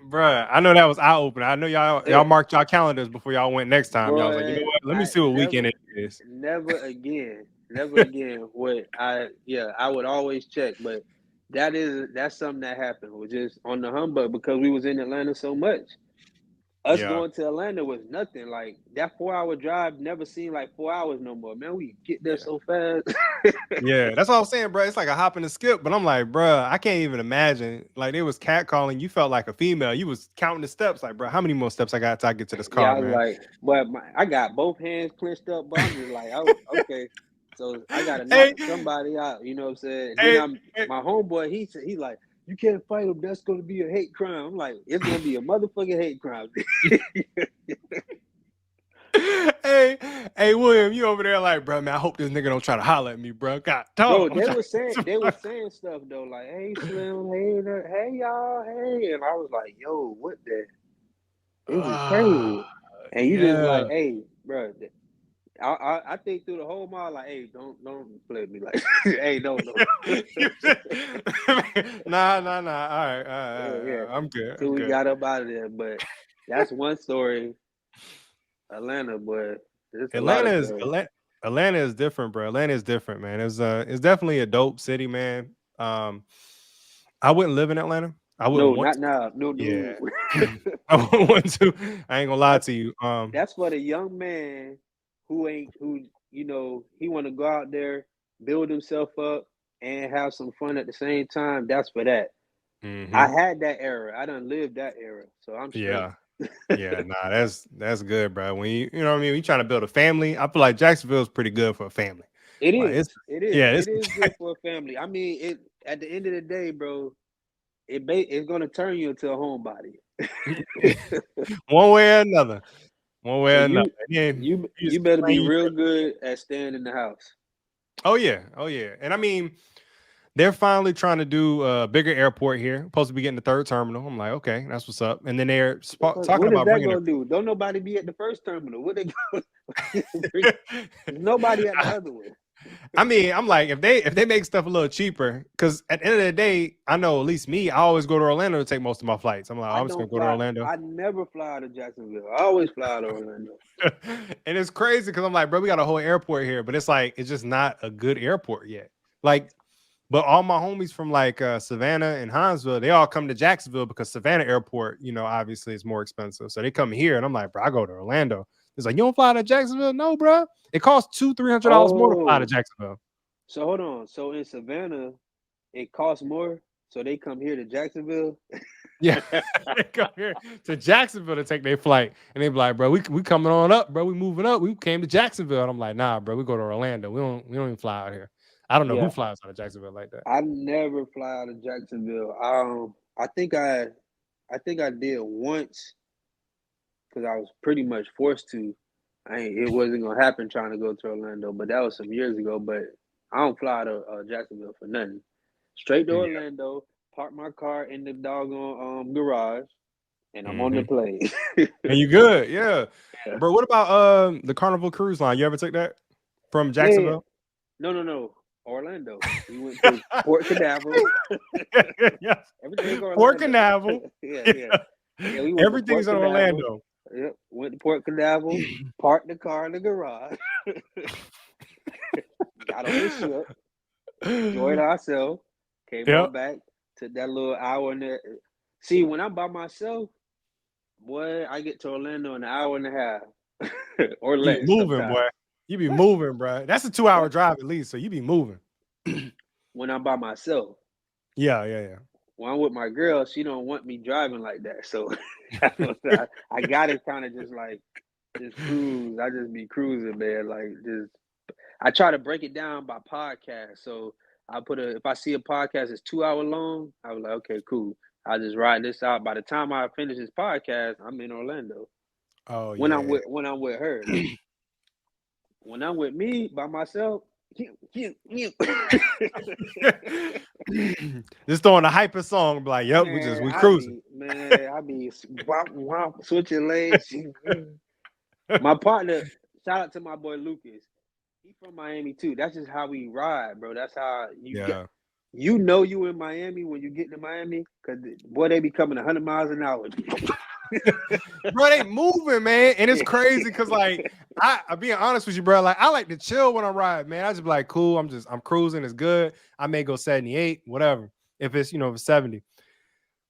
Bruh, I know that was eye opener. I know y'all Yeah, marked y'all calendars before y'all went next time. Y'all was like, you know boy, what? Let me I see what weekend it is. never again. What I would always check, but that's something that happened. Was just on the humbug because we was in Atlanta so much. Us Yeah. going to Atlanta was nothing. Like that 4 hour drive never seemed like 4 hours no more. Man, we get there Yeah. so fast. Yeah, that's what I was saying, bro. It's like a hop and a skip, but I'm like, bro, I can't even imagine. Like, it was catcalling. You felt like a female. You was counting the steps, like, bro, how many more steps I got till I get to this Yeah, car, I was man? like, but I got both hands clenched up, but I'm just like, oh, okay. So I gotta knock Hey, somebody out, you know what I'm saying? And then hey, I'm hey, my homeboy, he said he like, you can't fight him, that's gonna be a hate crime. I'm like, it's gonna be a motherfucking hate crime. hey, hey, William, you over there like, bro, man, I hope this nigga don't try to holler at me, bro. God, dog, Bro, I'm trying to they was saying stuff though, like, hey Slim, hey hey y'all, hey, and I was like, yo, what the this is Ah, crazy. And you just yeah. like, hey, bro, I think through the whole mile, like, hey, don't play with me, like, hey, don't. Nah. All right, Yeah. I'm good. Till I'm we good. got up out of there, but that's one story. Atlanta, but there's a lot Atlanta of is stories. Atlanta is different, bro. Atlanta is different, man. It's definitely a dope city, man. I wouldn't live in Atlanta. I wouldn't No, want not to. now. No, Yeah, no. I wouldn't want to. I ain't gonna lie that's to you. that's for the young man who ain't who he want to go out there, build himself up. and have some fun at the same time, that's for that. I Hmm. had that era. I done lived that era, so I'm straight. Yeah. Yeah, nah, that's good, bro. When you know what I mean, we trying to build a family. I feel like Jacksonville's pretty good for a family. It Like is. it's It is. yeah, It is good for a family. I mean, it at the end of the day, bro, it's gonna turn you into a homebody. one way or another. One So way or another. And then you you just better be plan your real trip. good at staying in the house. Oh yeah, oh yeah. And I mean, they're finally trying to do a bigger airport here. Supposed to be getting the third terminal. I'm like, okay, that's what's up. And then they're talking What is about that bringing gonna do? Don't nobody be at the first terminal. What they go? There's nobody at the a. other one. I mean, I'm like, if they make stuff a little cheaper, because at the end of the day, I know at least me, I always go to Orlando to take most of my flights. I'm like, oh, I I'm just gonna don't go to fly. Orlando. I never fly out of Jacksonville. I always fly out of Orlando. And it's crazy because I'm like, bro, we got a whole airport here, but it's like it's just not a good airport yet. Like, but all my homies from like Savannah and Hinesville, they all come to Jacksonville because Savannah Airport, obviously is more expensive. So they come here, and I'm like, bro, I go to Orlando. It's like, you don't fly to Jacksonville? No, bro. It costs $200-$300 more to fly to Oh, Jacksonville. so hold on. So in Savannah, it costs more. So they come here to Jacksonville. Yeah, they come here to Jacksonville to take their flight, and they be like, "Bro, we coming on up, bro. We moving up. We came to Jacksonville." And I'm like, "Nah, bro. We go to Orlando. We don't even fly out here. I don't know who Yeah, flies out of Jacksonville like that." I never fly out of Jacksonville. I think I did once because I was pretty much forced to. It wasn't gonna happen trying to go to Orlando, but that was some years ago. But I don't fly to Jacksonville for nothing. Straight to Yeah. Orlando, park my car in the doggone garage, and I'm on the Hmm. plane. And you good? Yeah, Yeah, bro. What about the Carnival Cruise Line? You ever took that from yeah, yeah. Jacksonville? No, no, no. Orlando. We went to Port Canaveral. Yeah. Everything Port Orlando. Canaveral. Yeah, Yeah. yeah. Yeah, we went to Everything's Port in Canaveral. Orlando. Yep. Went to Port Canaveral, parked the car in the garage, got on the ship, enjoyed ourselves, came on Yep. back, took that little hour and there. See, when I'm by myself, boy, I get to Orlando in an hour and a half or You be less moving, sometimes. boy. You be What? moving, bro. That's a 2 hour What? drive at least. So you be moving. When I'm by myself. Yeah, yeah, When I'm with my girl, she don't want me driving like that. So I gotta kind of just like just cruise. I just be cruising, man. Like just I try to break it down by podcast. So if I see a podcast that's 2 hour long, I was like, okay, cool. I'll just ride this out. By the time I finish this podcast, I'm in Orlando. Oh yeah. When I'm with her. When I'm with me by myself, Just throwing a hyper song, be like, yep, man, we cruising. I be switching lanes. My partner, shout out to my boy Lucas. He from Miami too. That's just how we ride, bro. That's how Yeah. you in Miami when you get to Miami, because boy, they be coming 100 miles an hour. Bro, they moving, man. And it's crazy because like I'm being honest with you, bro. Like I like to chill when I ride, man. I just be like, cool. I'm cruising, it's good. I may go 78, whatever. If it's 70.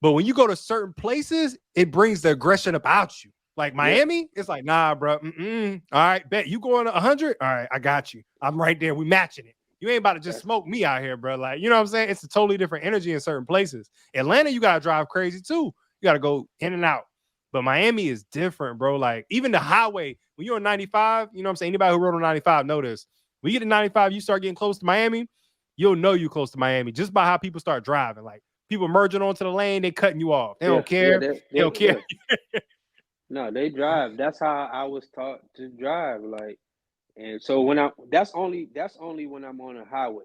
But when you go to certain places, it brings the aggression about you. Like Yeah, Miami, it's like, nah, bro. Mm-mm. All right, bet you going to 100. All right, I got you. I'm right there. We matching it. You ain't about to just that's smoke me out here, bro. Like, you know what I'm saying? It's a totally different energy in certain places. Atlanta, you gotta drive crazy too. You gotta go in and out. But Miami is different, bro. Like, even the highway, when you're on 95, you know what I'm saying? Anybody who rode on 95 know this. When you get to 95, you start getting close to Miami, you'll know you close to Miami just by how people start driving. Like, people merging onto the lane, they cutting you off. They yeah, don't yeah. care. They don't care. Yeah. No, they drive. That's how I was taught to drive. Like, and so that's only when I'm on a highway.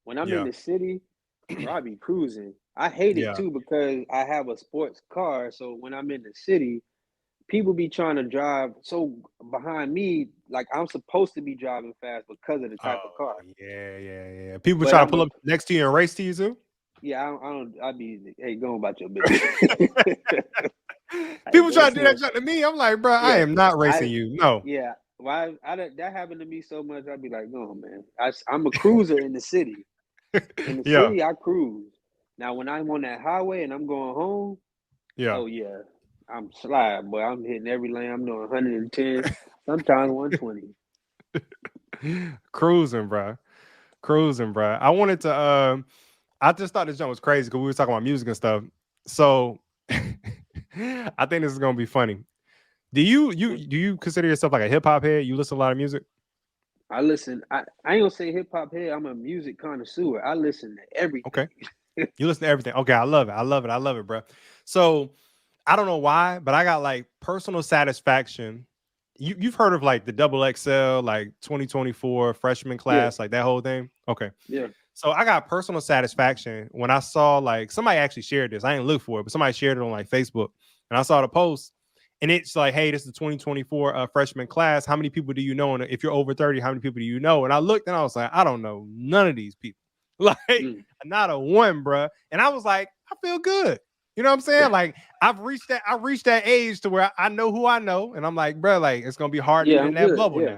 When I'm in Yeah. the city, bro, I be cruising. I hate it Yeah. too because I have a sports car. So when I'm in the city, people be trying to drive so behind me, like I'm supposed to be driving fast because of the type of Oh, car. yeah, yeah, yeah. People But try to I'm pull a up next to you and race to you too. yeah, I don't. I be hey, go on about your business. I People try to guess do that so. shit to me. I'm like, bro, I Yeah, am not racing I you. No. yeah. Why that happened to me so much? I'd be like, no, man. I'm a cruiser in the city. In the Yeah. city, I cruise. Now, when I'm on that highway and I'm going home, Yeah. oh yeah, I'm slide, boy. I'm hitting every lane. I'm doing 110, sometimes 120. Cruising, bro. cruising, bro. I wanted to. I just thought this joint was crazy because we were talking about music and stuff. So I think this is gonna be funny. Do you consider yourself like a hip hop head? You listen to a lot of music? I listen. I ain't gonna say hip hop head. I'm a music connoisseur. I listen to everything. Okay. You listen to everything. Okay, I love it. I love it. I love it, bro. So I don't know why, but I got like personal satisfaction. You've heard of like the double XL, like 2024 freshman Yeah, class, like that whole thing. Okay. yeah. So I got personal satisfaction when I saw like somebody actually shared this. I didn't look for it, but somebody shared it on like Facebook, and I saw the post, and it's like, "Hey, this is the 2024 freshman class. How many people do you know? And if you're over 30, how many people do you know?" And I looked, and I was like, "I don't know none of these people, like Mm. not a one, bruh." And I was like, "I feel good." You know what I'm saying? Like I reached that age to where I know who I know, and I'm like, bruh, like it's gonna be hard to Yeah, get in I'm that good. bubble Yeah, now.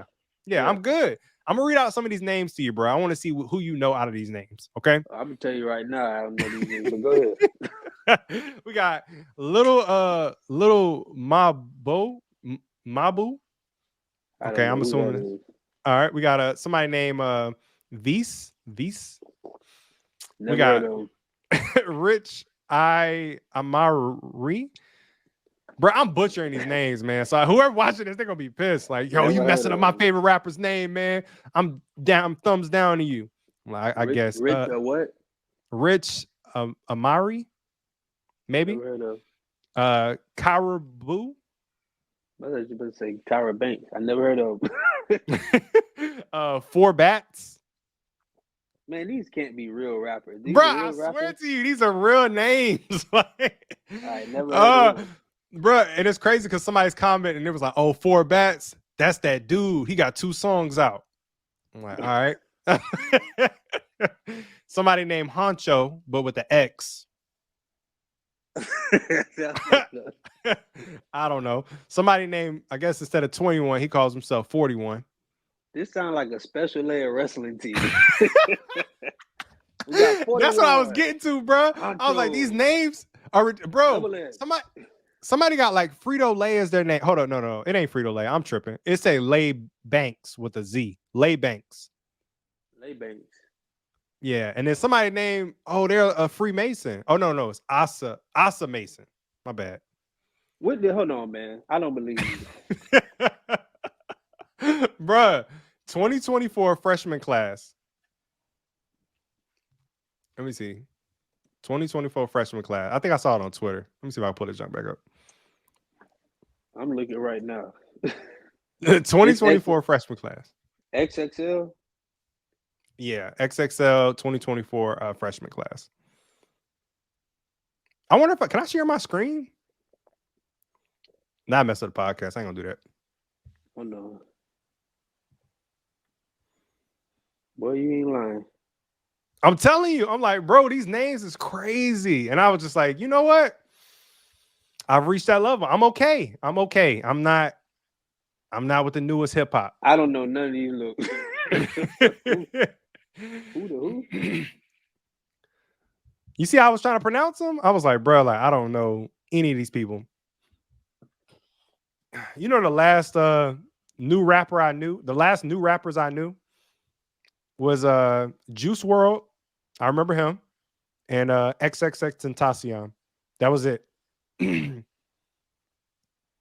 Yeah, yeah. I'm good. I'm gonna read out some of these names to you, bro. I want to see who you know out of these names. Okay. I'm gonna tell you right now. I don't know these names, but go ahead. We got little Mabu. I Okay, don't know I'm who that assuming. is. All right, we got somebody named Vis. We Never heard got of him. Rich I Amari. Bro, I'm butchering these names, man. So whoever watching this, they're gonna be pissed. Like, yo, you Never heard messing up of my him. favorite rapper's name, man. I'm down, I'm thumbs down to you. Well, I guess. Rich or what? Rich Amari, maybe. Never heard of. Caribou. I thought you were about to say Tyra Banks. I never heard of him. Four Bats. Man, these can't be real rappers. These Bro, are I real swear rappers. to you, these are real names. Like, I never heard of uh, them. bro, and it's crazy because somebody's commenting and it was like, "Oh, Four Bats. That's that dude. He got 2 songs out." I'm like, all right. Somebody named Honcho, but with the X. I don't know. Somebody named, I guess instead of 21, he calls himself 41. This sounds like a special ed wrestling team. We got That's what I was 41. getting to, bro. I was like, these Honcho. names are, bro. Double X. Somebody got like Frito Lay as their name. Hold on, no, it ain't Frito Lay. I'm tripping. It's a Lay Banks with a Z. Lay Banks. Lay Banks. Yeah, and then somebody named, oh, they're a Freemason. Oh no, it's Asa Mason. My bad. What the hold on, man? I don't believe you. Bruh, 2024 freshman class. Let me see. 2024 freshman class. I think I saw it on Twitter. Let me see if I can pull this junk back up. I'm looking right now. This 2024 freshman class. XXL. Yeah, XXL 2024 freshman class. I wonder if can I share my screen? Nah, I mess up the podcast. I ain't gonna do that. Oh no. Boy, you ain't lying. I'm telling you, I'm like, bro, these names is crazy. And I was just like, you know what? I've reached that level. I'm okay. I'm okay. I'm not with the newest hip hop. I don't know none of these look. who, who the who? You see how I was trying to pronounce them? I was like, bro, like I don't know any of these people. You know, the last new rapper I knew, the last new rappers I knew was Juice World. I remember him. And XXX Tentacion. That was it.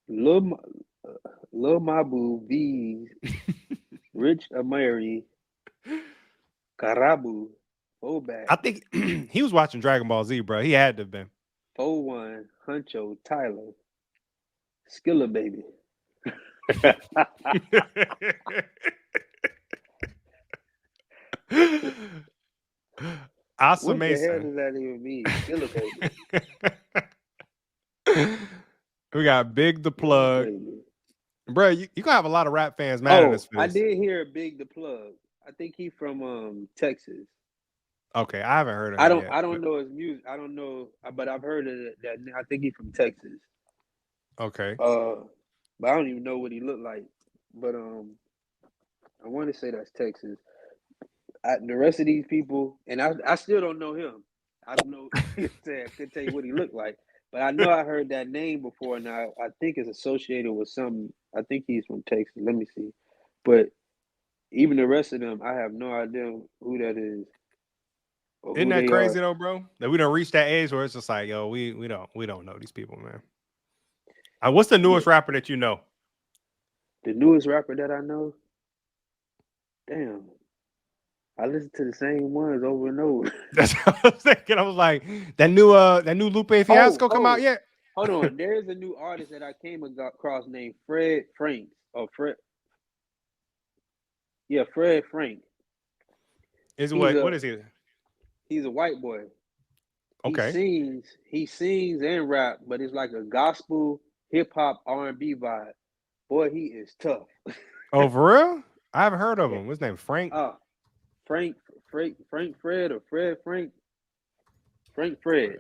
Lil, Lil Mabu, V, Rich Amari, Karabu, Foback, I think he was watching Dragon Ball Z, bro. He had to have been. 01, Huncho, Tyler, Skilla Baby. Asa What the hell Mason. does that even mean? Skilla Baby. We got Big the Skilla Plug. Baby. Bro, you gonna have a lot of rap fans mad at us Oh, for I this. did hear Big the Plug. I think he from Texas. Okay, I haven't heard of I him don't yet. I don't But know his music. I don't know, but I've heard of that. I think he's from Texas. okay. Uh, but I don't even know what he looked like. But I want to say that's Texas. The rest of these people, and I still don't know him. I don't know. I couldn't tell you what he looked like, but I know I heard that name before, and I think it's associated with some. I think he's from Texas. Let me see, but Even the rest of them, I have no idea who that is or Isn't who that they crazy are. though, bro? That we don't reach that age where it's just like, yo, we don't know these people, man. What's the Yeah, newest rapper that you know? the newest rapper that I know, damn, I listen to the same ones over and over. That's what I was thinking. I was like, that new Lupe Oh, Fiasco come out oh, yet? hold on. There is a new artist that I came across named Fred Franks. Or Fred, yeah, Fred Frank. Is He's what a is he? he's a white boy. Okay. He sings and rap, but it's like a gospel, hip hop, R&B vibe. Boy, he is tough. Oh, for real? I haven't heard of Yeah. him. What's his name? Frank. Uh, Frank Fred or Fred Frank Fred.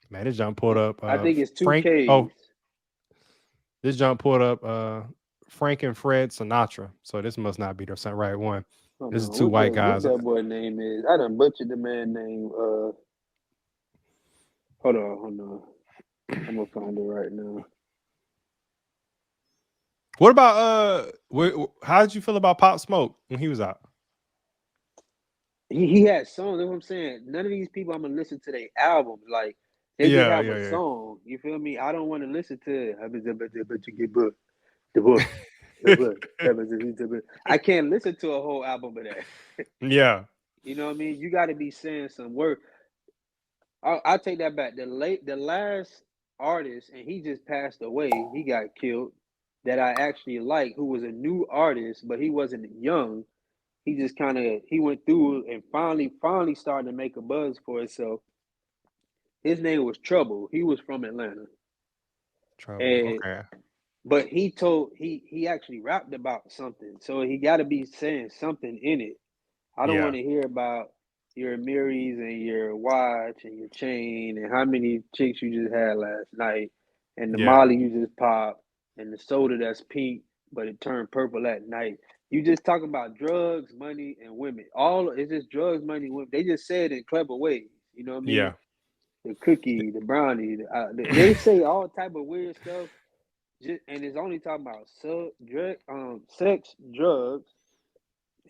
Man, this jump pulled up I think it's two Frank. Oh, K's. this jump pulled up Frank and Fred Sinatra. So this must not be the right one. Hold This is on, two white what guys. that boy name is? I done butchered the man name. Hold on. I'm gonna find it right now. What about how did you feel about Pop Smoke when he was out? He had songs. That's what I'm saying. None of these people I'm gonna listen to their albums. Like they just Yeah, have yeah, a yeah. song. You feel me? I don't want to listen to the book. The book. I can't listen to a whole album of that. Yeah, You know what I mean? You got to be saying some word. I take that back. The last artist, and he just passed away. He got killed. That I actually like, who was a new artist, but he wasn't young. He just kind of he went through and finally started to make a buzz for himself. His name was Trouble. He was from Atlanta, trouble. and Okay. but he actually rapped about something, so he got to be saying something in it. I don't Yeah, want to hear about your Marys and your watch and your chain and how many chicks you just had last night and the yeah, Molly you just popped and the soda that's pink but it turned purple at night. You just talk about drugs, money, and women. All it's just drugs, money, women. They just say it in clever ways. You know what I mean? yeah. The cookie, the brownie. They say all type of weird stuff, and it's only talking about sex, drugs,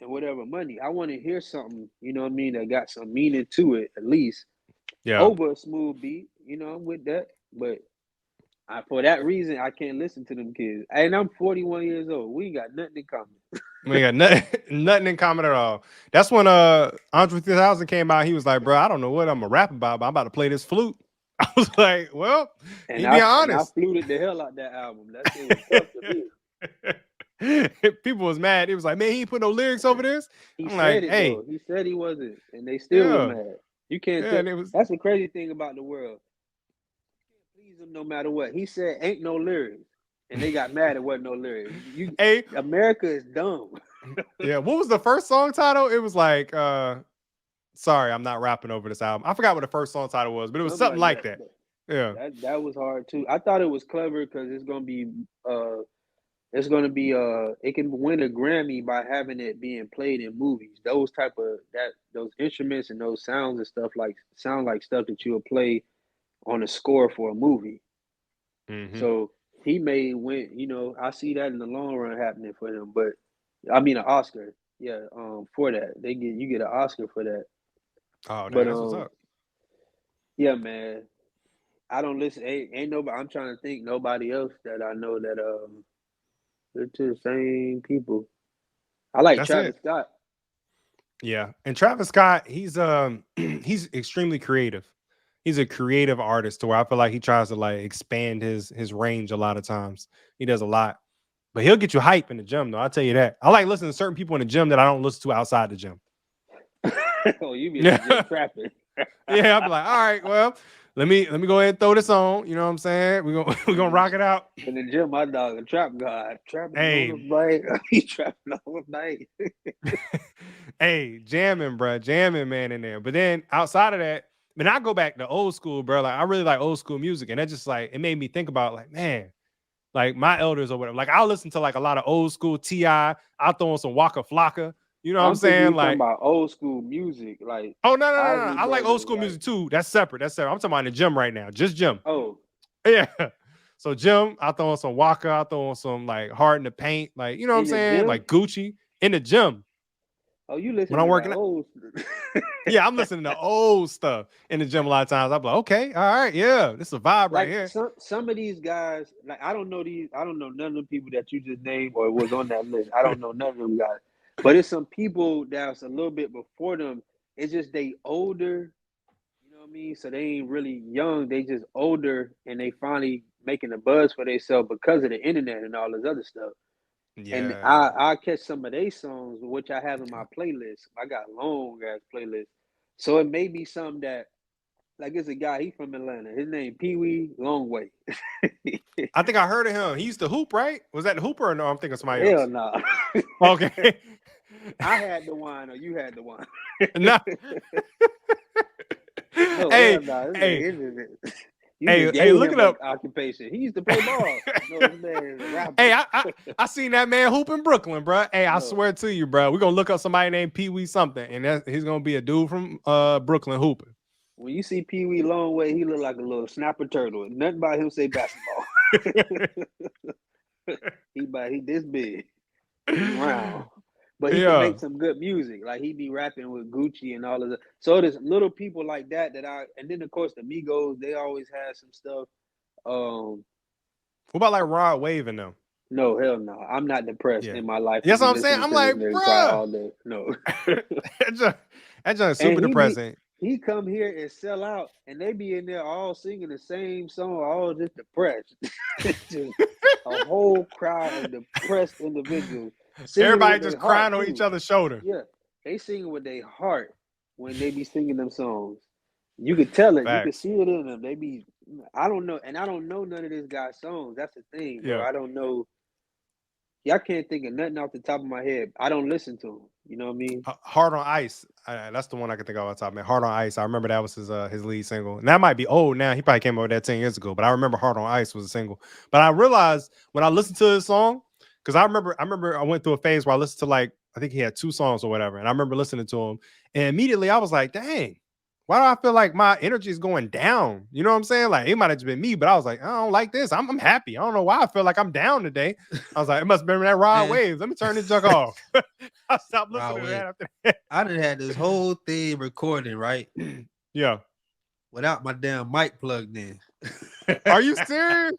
and whatever money. I want to hear something, you know what I mean, that got some meaning to it, at least Yeah. over a smooth beat. You know, I'm with that. But for that reason, I can't listen to them kids. And I'm 41 years old. We ain't got nothing in common. We got nothing, nothing in common at all. That's when Andre 3000 came out. He was like, "Bro, I don't know what I'm gonna rap about, but I'm about to play this flute." I was like, "Well, And he being I honest." fluted the hell out that album. That shit was tough to me. People was mad. It was like, "Man, he ain't put no lyrics over this." He I'm said like, it "Hey, though. He said he wasn't, and they still was yeah, mad. You can't yeah," tell. and it was, That's the crazy thing about the world. Please him no matter what. He said ain't no lyrics, and they got mad. It wasn't no lyrics. You, hey, America is dumb. yeah. What was the first song title? It was like, "Sorry, I'm not rapping over this album." I forgot what the first song title was, but it was Something something like like that. that. Yeah, That was hard too. I thought it was clever because uh it can win a Grammy by having it being played in movies. Those type of that those instruments and those sounds and stuff like sound like stuff that you'll play on a score for a movie. hmm, So he may win, I see that in the long run happening for him. But I mean an Oscar. Yeah, for that. You get an Oscar for that. oh, But damn, that's what's up. yeah, man. I don't listen. Ain't nobody. I'm trying to think. Nobody else that I know that they're to the same people. I like That's it. Travis Scott. Yeah. And Travis Scott, he's extremely creative. He's a creative artist to where I feel like he tries to like expand his range a lot of times. He does a lot. But he'll get you hype in the gym though. I'll tell you that. I like listening to certain people in the gym that I don't listen to outside the gym. Oh, you be in the gym Yeah. trapping. Yeah. I'll be like, all right, well, let me go ahead and throw this on. You know what I'm saying? We're gonna rock it out. In the gym, my dog a trap god, trapping on Hey, the bike. He trapping all night. hey, jamming, bro, jamming, man, in there. But then outside of that, man, I go back to old school, bro. Like I really like old school music, and that just like it made me think about like, man, like my elders or whatever. Like I'll listen to like a lot of old school Ti. I'll throw on some Waka Flocka. You know what I'm I'm thinking saying? you talking Like, about old school music, like oh no, no, no, no. Isley I like old Brothers, school like music too. That's separate. That's separate. I'm talking about in the gym right now. Just gym. oh Yeah. So Jim, I throw on some Walker, I throw on some like Hard in the Paint, like you know what I'm In the saying, gym? like Gucci in the gym Oh, you when listen I'm to that working out. old Yeah, I'm listening to old stuff in the gym a lot of times. I'm like, okay, all right, yeah, this is a vibe right like here. some of these guys, like I don't know none of the people that you just named or was on that list. I don't know none of them guys. But it's some people that's a little bit before them. It's just they older, you know what I mean? So they ain't really young, they just older and they finally making a buzz for themselves because of the internet and all this other stuff. And Yeah. I catch some of their songs, which I have in my playlist. I got long ass playlist. So it may be something that like it's a guy, he from Atlanta. His name Pee Wee Longway. I think I heard of him. He used to hoop, right? Was that the hooper or no? I'm thinking somebody Hell else. no. Okay. I had the wine or you had the wine. Nah. No, hell Hey, no. This hey, man, you just hey, gave look it him an up. occupation. He used to play ball. No, this man is a rapper. Hey, I seen that man hoop in Brooklyn, bro. Hey, I No. swear to you, bro. We're gonna look up somebody named Pee Wee something, and he's gonna be a dude from Brooklyn hooping. When you see Pee Wee Longway, he look like a little snapper turtle. Nothing about him say basketball. He this big. He round. But he can Yeah. make some good music. Like he be rapping with Gucci and all of that. So there's little people like that and then of course the Migos, they always have some stuff. Um, What about like Rod Wave and them? no, hell no. I'm not depressed Yeah. in my life to That's be what I'm saying. listening I'm to this like, nigga cry bruh. all day. No. that junk And super depressing. he come here and sell out and they be in there all singing the same song, all just depressed. Just a whole crowd of depressed individuals singing Everybody with just their crying heart on each too. other's shoulder. Yeah, they singing with their heart when they be singing them songs. You could tell it. You could Facts. see it in them. They be. I don't know, and I don't know none of this guy's songs. That's the thing, bro. Yeah. I don't know. Yeah, I can't think of nothing off the top of my head. I don't listen to him. You know what I mean? Hard on Ice. That's the one I can think of off the top, man. Hard on Ice. I remember that was his lead single. And that might be old now. He probably came out with that 10 years ago. But I remember Hard on Ice was a single. But I realized when I listened to this song, because I remember I went through a phase where I listened to like I think he had 2 songs or whatever. And I remember listening to him. And immediately I was like, dang, why do I feel like my energy is going down? You know what I'm saying? Like it might have just been me, but I was like, I don't like this. I'm happy. I don't know why I feel like I'm down today. I was like, it must have been that Rod Man, Waves. Let me turn this junk off. I stopped listening wow, to wait. that after that. I done had this whole thing recording, right? Yeah. Without my damn mic plugged in. Are you serious?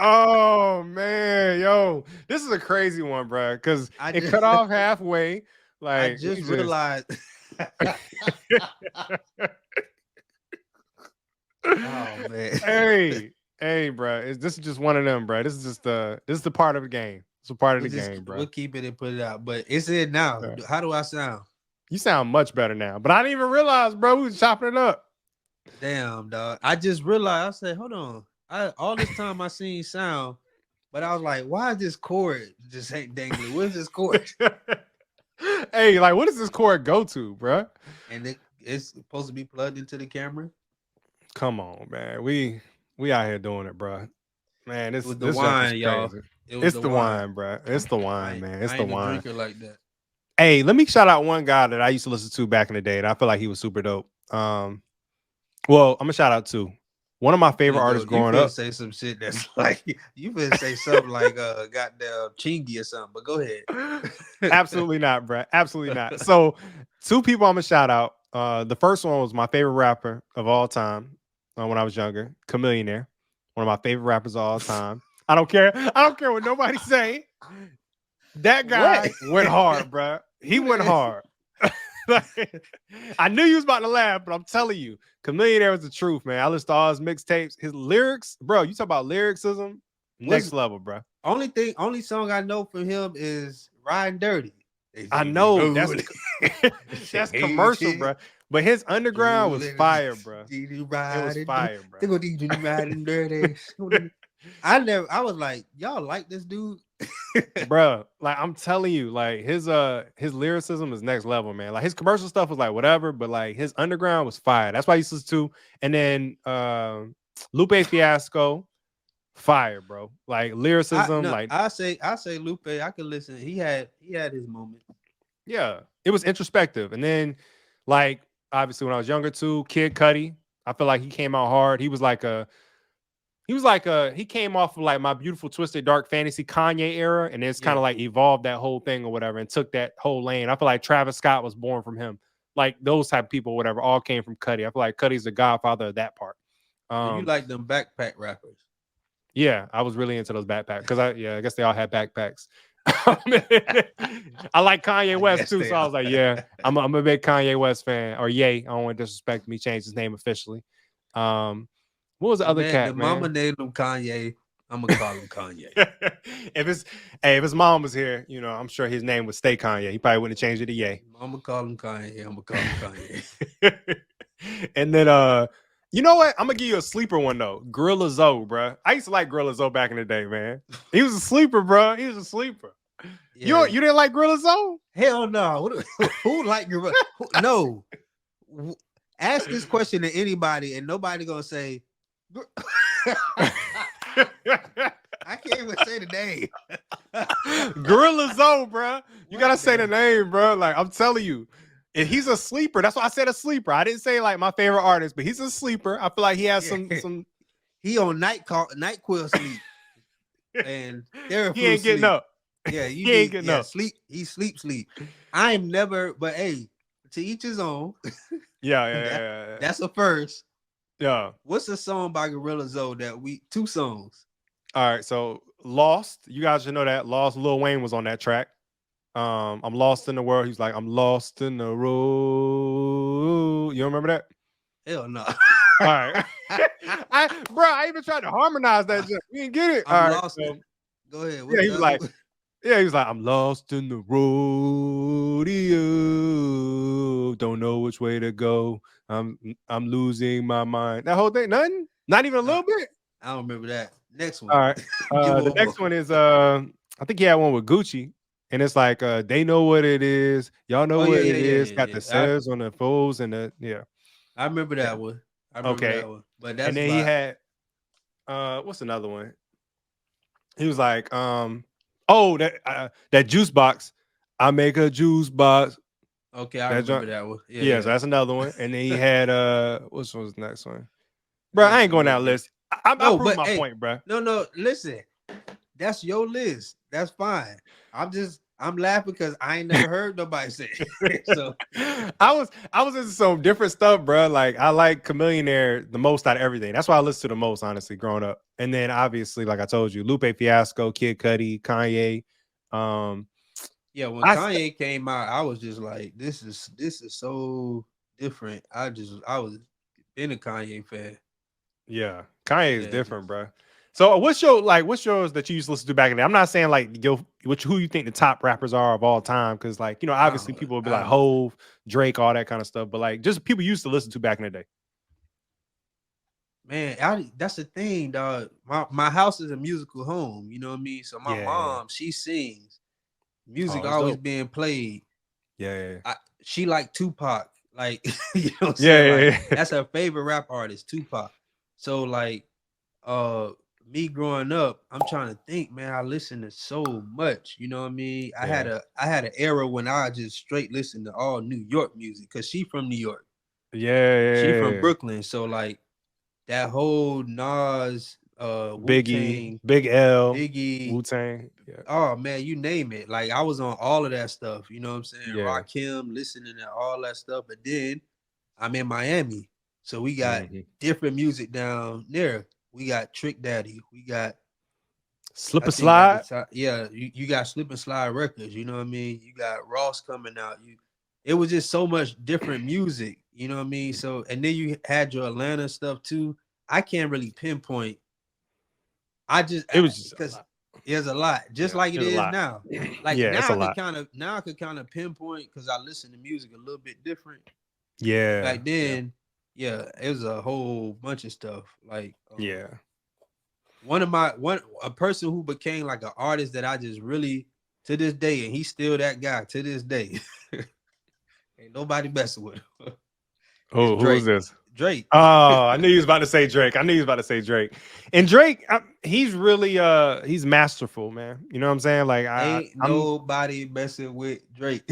Oh man, yo, this is a crazy one, bro. Because I it just cut off halfway. I Like we just just realized oh man. hey, hey, bro. This is just one of them, bro. This is the part of the game. It's a part of the game, We'll bro. keep it and put it out. But it's in now. Yeah. How do I sound? You sound much better now, but I didn't even realize, bro. We was chopping it up. Damn, dog. I just realized. I said, hold on. All this time I seen sound, but I was like, why is this cord just ain't dangling? Where's this cord? Hey, like, what does this cord go to, bro? And it's supposed to be plugged into the camera. Come on, man. We out here doing it, bro. Man, It was the this junk is wine, y'all. crazy. It was It's the the wine. wine, bro. It's the wine, man. It's I the ain't a wine. drinker like that. Hey, let me shout out one guy that I used to listen to back in the day, and I feel like he was super dope. Well, I'm gonna shout out two. One of my favorite artists You growing finna up. say some shit that's like you finna say something like goddamn chingy or something, but go ahead. Absolutely not, bro. Absolutely not. So, two people I'm gonna shout out. The first one was my favorite rapper of all time when I was younger, Chameleonaire. One of my favorite rappers of all time. I don't care. I don't care what nobody say. That What? guy went hard, bro. He Who went that? hard. Like, I knew you was about to laugh, but I'm telling you, Chameleonaire was the truth, man. I listened to all his mixtapes, his lyrics, bro. You talk about lyricism, next What's level, bro. only song I know from him is Riding Dirty. They I say we know that's rolling. that's Hey, commercial, shit. bro. But his underground was Rolling. fire, bro. You It was riding dirty. fire, bro. They gonna need you riding dirty. I was like, y'all like this dude? Bro, like I'm telling you, like his lyricism is next level, man. Like his commercial stuff was like whatever, but like his underground was fire. That's why I used to listen to. And then Lupe Fiasco, fire, bro. Like lyricism, like I say Lupe. I could listen. He had his moment. yeah, it was introspective. And then like obviously when I was younger too, Kid Cudi, I feel like he came out hard. He he was like he came off of like My Beautiful Twisted Dark Fantasy Kanye era, and it's kind Yeah. of like evolved that whole thing or whatever and took that whole lane. I feel like Travis Scott was born from him. Like those type of people, whatever, all came from Cudi. I feel like Cudi's the godfather of that part. So you Um, like them backpack rappers? yeah, I was really into those backpacks because I guess they all had backpacks. I like Kanye I West guess too, they so I are. was like, yeah, I'm a big Kanye West fan. Or Ye, I don't want to disrespect me. Changed his name officially. What was the other The cat, mama man? named him Kanye. I'm gonna call him Kanye. if his if his mom was here, I'm sure his name would stay Kanye. He probably wouldn't have changed it to Ye. I'm gonna call him Kanye. I'm gonna call him Kanye. And then you know what? I'm gonna give you a sleeper one though. Gorilla Zoe, bro. I used to like Gorilla Zoe back in the day, man. He was a sleeper, bro. He was a sleeper. Yeah. You didn't like Gorilla Zoe? Hell no. Who like your no? Ask this question to anybody, and nobody gonna say. I can't even say the name. Gorilla Zoe, bro. You gotta say the name, bro. Like I'm telling you, if he's a sleeper, that's why I said a sleeper. I didn't say like my favorite artist, but he's a sleeper. I feel like he has some. He on NyQuil sleep, and he ain't getting sleep. up. Yeah, he ain't getting up. Sleep. He sleep. I am never, but hey, to each his own. Yeah. That's a first. Yeah. What's a song by Gorilla Zoe that two songs? All right, so Lost. You guys should know that Lost. Lil Wayne was on that track. I'm lost in the world. He's like, I'm lost in the road. You remember that? Hell no. All right. I even tried to harmonize that. You didn't get it. I'm All right. lost. Go ahead. Yeah, he was like, I'm lost in the rodeo. Don't know which way to go. I'm losing my mind. That whole thing, nothing? Not even a little bit? I don't remember that. Next one. All right. The next one is I think he had one with Gucci. And it's like they know what it is. Y'all know what it is. Got the says on the foes and the I remember that one. Okay. But that's and then he had what's another one? He was like, that juice box. I make a juice box. Okay, I remember that one. Yeah, so that's another one. And then he had what was the next one? Bro, I ain't going down list. I proved my point, bro. No, listen. That's your list. That's fine. I'm laughing because I ain't never heard nobody say it. So I was into some different stuff, bro. Like I like Chameleonaire the most out of everything. That's why I listened to the most, honestly, growing up. And then obviously, like I told you, Lupe Fiasco, Kid Cudi, Kanye. Yeah, when Kanye came out, I was just like, this is so different. I was been a Kanye fan. Yeah, Kanye is different, bro. So what's yours that you used to listen to back in the day? I'm not saying like who you think the top rappers are of all time, because like obviously people would be like Hove, Drake, all that kind of stuff, but like just people used to listen to back in the day. Man, that's the thing, dog. My house is a musical home, you know what I mean? So my mom, she sings. Music always being played. Yeah. She like Tupac, like you know what I'm saying? Yeah. That's her favorite rap artist, Tupac. So like me growing up, I'm trying to think, man, I listened to so much, you know what I mean? I had an era when I just straight listened to all New York music, because she from New York. Yeah. She from Brooklyn. So like that whole Nas, Biggie, Big L, Biggie, Wu-Tang. Yeah. Oh man, you name it. Like I was on all of that stuff, you know what I'm saying? Yeah. Rakim, listening to all that stuff. But then I'm in Miami. So we got different music down there. We got Trick Daddy. We got Slip and Slide. Yeah, you got Slip and Slide Records, you know what I mean? You got Ross coming out. It was just so much different music, you know what I mean? So, and then you had your Atlanta stuff too. I can't really pinpoint. It was just because there's a lot, just like it is now. Like now I could kind of pinpoint because I listen to music a little bit different. Yeah. Back then, it was a whole bunch of stuff. Like a person who became like an artist that I just really, to this day, and he's still that guy to this day. Ain't nobody messing with him. Oh, who is this? Drake. Oh, I knew he was about to say Drake. And Drake, he's really he's masterful, man. You know what I'm saying? Like ain't nobody messing with Drake.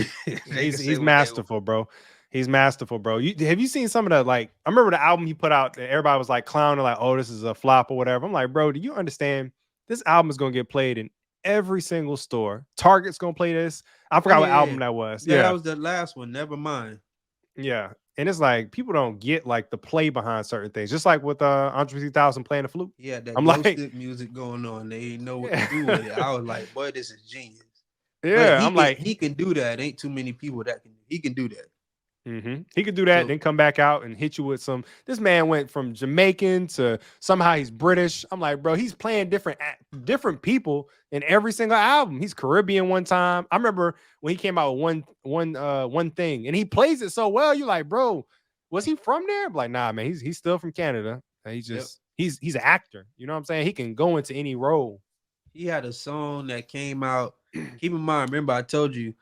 he's masterful, bro. He's masterful, bro. Have you seen some of the like? I remember the album he put out that everybody was like clowning, like, "Oh, this is a flop or whatever." I'm like, bro, do you understand? This album is gonna get played in every single store. Target's gonna play this. I Oh forgot what yeah, yeah. album that was. Yeah, that Yeah, was the last one. Never mind. yeah. And it's like people don't get like the play behind certain things. Just like with Andre 3000 playing the flute. He had that I'm glow like, stick music going on. They didn't know what to yeah, do with it. I was like, boy, this is genius. But yeah. I'm like, he can do that. Ain't too many people that can. He can do that. He could do that, So then come back out and hit you with some. This man went from Jamaican to somehow he's British. I'm like, bro, he's playing different people in every single album. He's Caribbean one time. I remember when he came out with one thing, and he plays it so well. You like, bro, was he from there? I'm like, nah, man, he's still from Canada. And yep, he's an actor. You know what I'm saying? He can go into any role. he had a song that came out. Keep in mind, remember I told you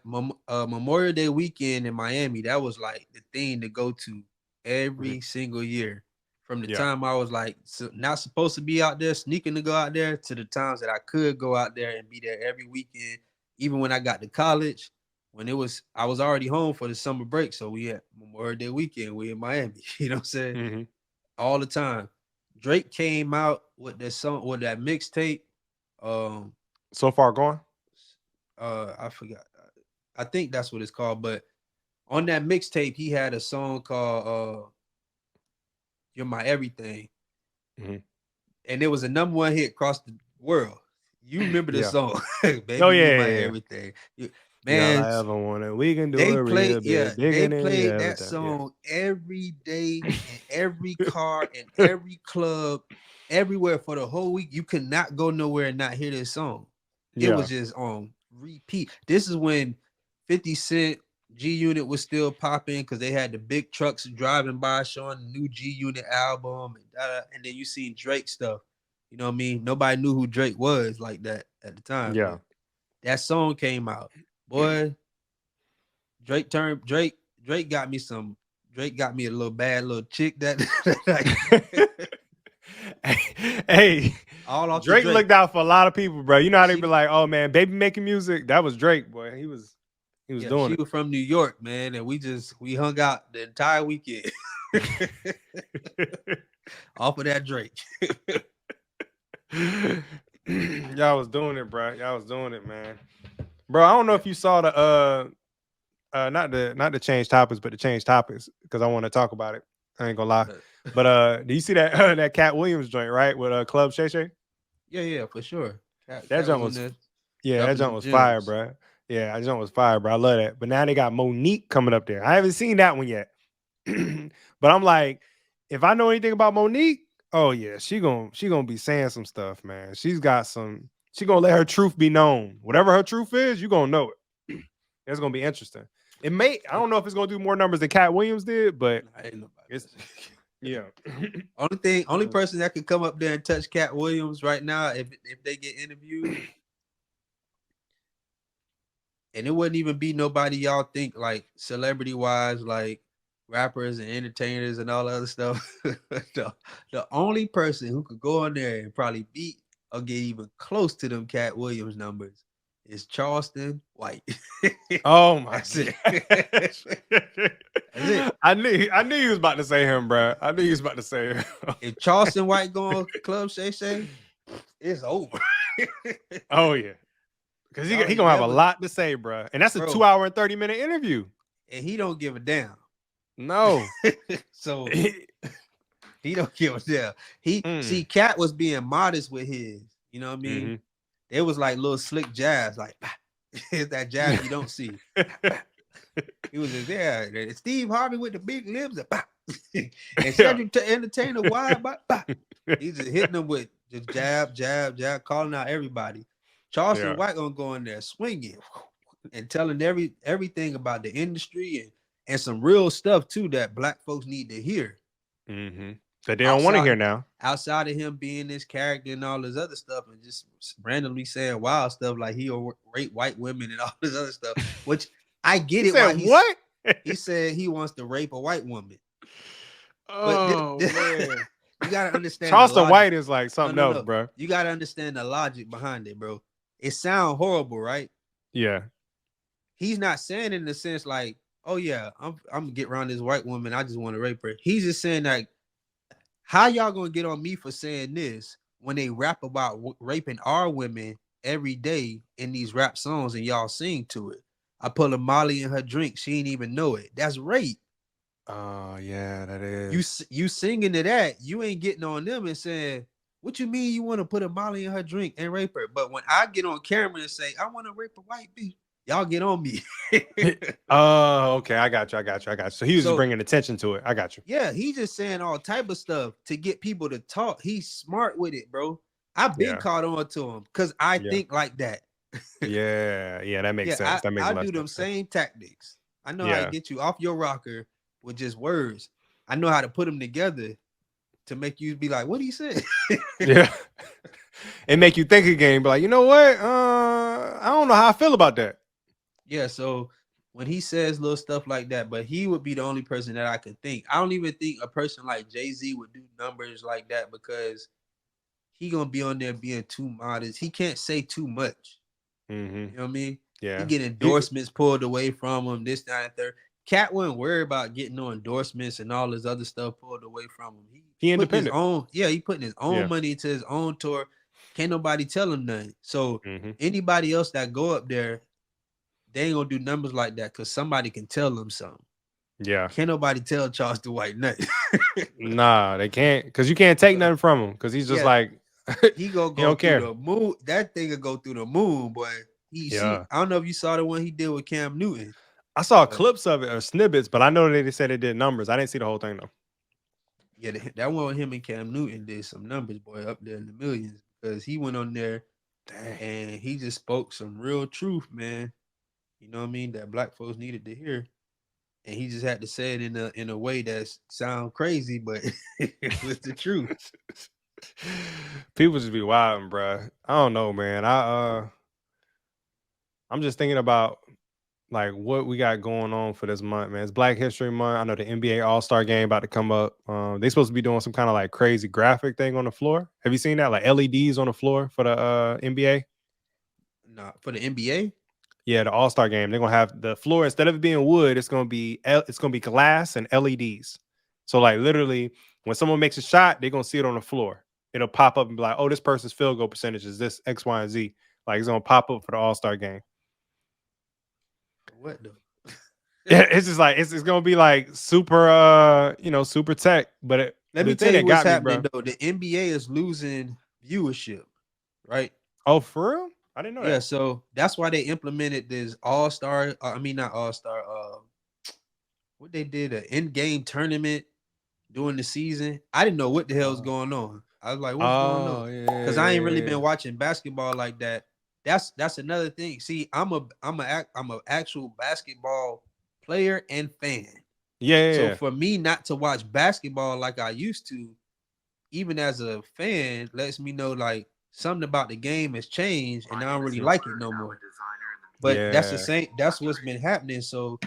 Memorial Day weekend in Miami. That was like the thing to go to Mhm. every single year. From the Yeah, time I was like not supposed to be out there, sneaking to go out there, to the times that I could go out there and be there every weekend. Even when I got to college, when I was already home for the summer break. So we had Memorial Day weekend, we in Miami. You know what I'm saying? hmm All the time. Drake came out with that song, with that mixtape. Um, so far gone. I forgot. I think that's what it's called. But on that mixtape, he had a song called "You're My Everything," hmm and it was a number one hit across the world. You remember the Yeah. song, Oh "Baby, yeah, you yeah, my yeah. everything." Yeah, all Man, I ever wanted. We can do they it real played, yeah, big, they digging in you played every that time. Yeah. song every day in every car, in every club, everywhere for the whole week. You could not go nowhere and not hear this song. It Yeah. was just on repeat. This is when 50 Cent G Unit was still popping because they had the big trucks driving by showing the new G Unit album, and then you seen Drake stuff. You know what I mean? Nobody knew who Drake was like that at the time, Yeah. but that song came out. Boy, Drake got me some. Drake got me a little bad little chick that Hey, all off the Drake Drake. looked out for a lot of people, bro. You know how they be She like, "Oh man, baby making music." That was Drake, boy. He was Yeah, doing she was from New York, man, and we hung out the entire weekend it. off of that Drake. Y'all was doing it, bro. Y'all was doing it, man. Bro, I don't know Yeah. if you saw the not to change topics, but to change topics because I want to talk about it. I ain't gonna lie. Uh, But do you see that that Cat Williams joint, right? With Club Shay Shay? yeah, for sure. That Cat joint was in was there yeah, that dropping joint them was fire, gems. bro. Yeah, that joint was fire, bro. I love that. But now they got Monique coming up there. I haven't seen that one yet. But I'm like, if I know anything about Monique, oh yeah, she gonna be saying some stuff, man. She gonna let her truth be known. Whatever her truth is, you gonna know it. It's gonna be interesting. I don't know if it's gonna do more numbers than Cat Williams did, but Nah, ain't nobody it's messing. yeah. Only person that could come up there and touch Cat Williams right now, if they get interviewed, and it wouldn't even be nobody y'all think like celebrity wise, like rappers and entertainers and all the other stuff. The only person who could go on there and probably beat or get even close to them Cat Williams numbers is Charleston White. Oh my That's it. gosh. That's it. I knew you was about to say him, bro. I knew you was about to say him. If Charleston White go on Club Shay Shay, it's over. Oh yeah. Because Y'all he ain't gonna have a never, lot to say, bro. And that's a bro, 2 hour and 30-minute interview. and he don't give a damn. No. So he don't give a damn. He Mm. see Cat was being modest with his, you know what I mean? Mhm. It was like little slick jabs, like it's that jab you don't see. He was just there. Steve Harvey with the big lips, and Yeah. Cedric to entertain a wide, he's just hitting them with just jab, jab, jab, calling out everybody. Charleston Yeah. White gonna go in there swinging and telling everything about the industry and some real stuff too that black folks need to hear. Mm-hmm. That they don't want to Outside hear now. outside of him being this character and all this other stuff, and just randomly saying wild stuff like he'll rape white women and all this other stuff, which I get He it said why what? he said he wants to rape a white woman. But Oh man. you gotta understand the Charleston logic. White is like No, something no, else, no. bro. You gotta understand the logic behind it, bro. It sounds horrible, right? Yeah. He's not saying it in the sense like, oh yeah, I'm gonna get around this white woman. I just want to rape her. He's just saying that how y'all gonna get on me for saying this when they rap about raping our women every day in these rap songs and y'all sing to it? I put a Molly in her drink. She ain't even know it. That's rape. Oh yeah, that You is. you singing to that. You ain't getting on them and saying, "What you mean you want to put a Molly in her drink and rape her?" But when I get on camera and say, "I want to rape a white bitch," y'all get on me. Oh, okay. I got you. I got you. I got you. So he was just So bringing attention to it. I got you. yeah, he just saying all type of stuff to get people to talk. He's smart with it, bro. I've been Yeah. caught on to him because I Yeah. think like that. Yeah. Yeah. That makes Yeah, sense. That makes I a lot do of them sense. same tactics. I know how to Yeah. get you off your rocker with just words. I know how to put them together to make you be like, "What he said?" Yeah. It make you think again, but like, you know what? I don't know how I feel about that. Yeah, so when he says little stuff like that, but he would be the only person that I could think. I don't even think a person like Jay-Z would do numbers like that because he gonna be on there being too modest. He can't say too much. Mm-hmm. You know what I mean? He Yeah. get He endorsements pulled away from him, this, that, and third. Cat wouldn't worry about getting no endorsements and all this other stuff pulled away from him. He he putting his independent. own, yeah, he putting his own Yeah. money into his own tour. Can't nobody tell him nothing. So Mm-hmm. anybody else that go up there, they ain't gonna do numbers like that because somebody can tell them something. Yeah. Can't nobody tell Charles the White nothing. Nah, they can't because you can't take nothing from him because he's just Yeah, like he gonna he go don't through care. the moon. That thing will go through the moon, boy. He see. Yeah. I don't know if you saw the one he did with Cam Newton, I saw but clips of it or snippets, but I know they said it did numbers. I didn't see the whole thing though. yeah, that one with him and Cam Newton did some numbers, boy, up there in the millions because he went on there Dang. and he just spoke some real truth, man. You know what I mean? That black folks needed to hear, and he just had to say it in a way that sound crazy, but it was the truth. People just be wilding, bro. I don't know, man. I'm just thinking about like what we got going on for this month, man. It's Black History Month. I know the NBA All Star Game about to come up. They supposed to be doing some kind of like crazy graphic thing on the floor. Have you seen that? Like LEDs on the floor for the NBA. Nah, for the NBA, Yeah, the All Star Game. They're gonna have the floor instead of it being wood, it's gonna be glass and LEDs. So like literally, when someone makes a shot, they're gonna see it on the floor. It'll pop up and be like, "Oh, this person's field goal percentage is this X, Y, and Z." Like it's gonna pop up for the All Star Game. what the? Yeah, it's just like it's gonna be like super, super tech. But Let me the tell thing you that what's got me, happening bro. though. The NBA is losing viewership, right? Oh, for real? I didn't know Yeah, that. so that's why they implemented this All Star. I mean, not All Star. What they did an in game tournament during the season. I didn't know what the hell was Oh, going on. I was like, "What's going on?" oh, yeah, Because I ain't really yeah, been watching basketball like that. That's another thing. See, I'm a actual basketball player and fan. yeah, yeah, So yeah. for me not to watch basketball like I used to, even as a fan, lets me know like something about the game has changed and I don't really like it no more. But that's the Yeah. same. That's what's been happening. So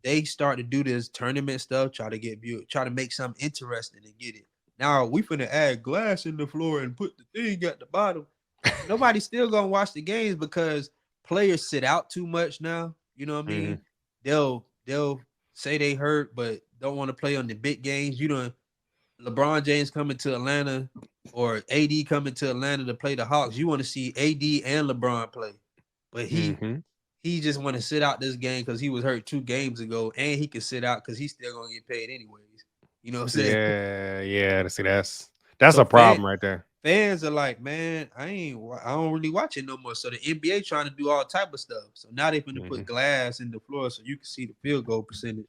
they start to do this tournament stuff, try to get view, try to make something interesting and get it. Now we finna add glass in the floor and put the thing at the bottom. Nobody's still gonna watch the games because players sit out too much now. You know what I Hmm. mean? They'll say they hurt, but don't want to play on the big games. You know, LeBron James coming to Atlanta or AD coming to Atlanta to play the Hawks. You want to see AD and LeBron play, but Hmm. he just want to sit out this game because he was hurt 2 games ago, and he can sit out because he's still gonna get paid anyways. You know what I'm saying? Yeah, yeah. See, that's So a problem right there. fans are like, man, I don't really watch it no more. So the NBA trying to do all type of stuff. So now they finna put Hmm. glass in the floor so you can see the field goal percentage.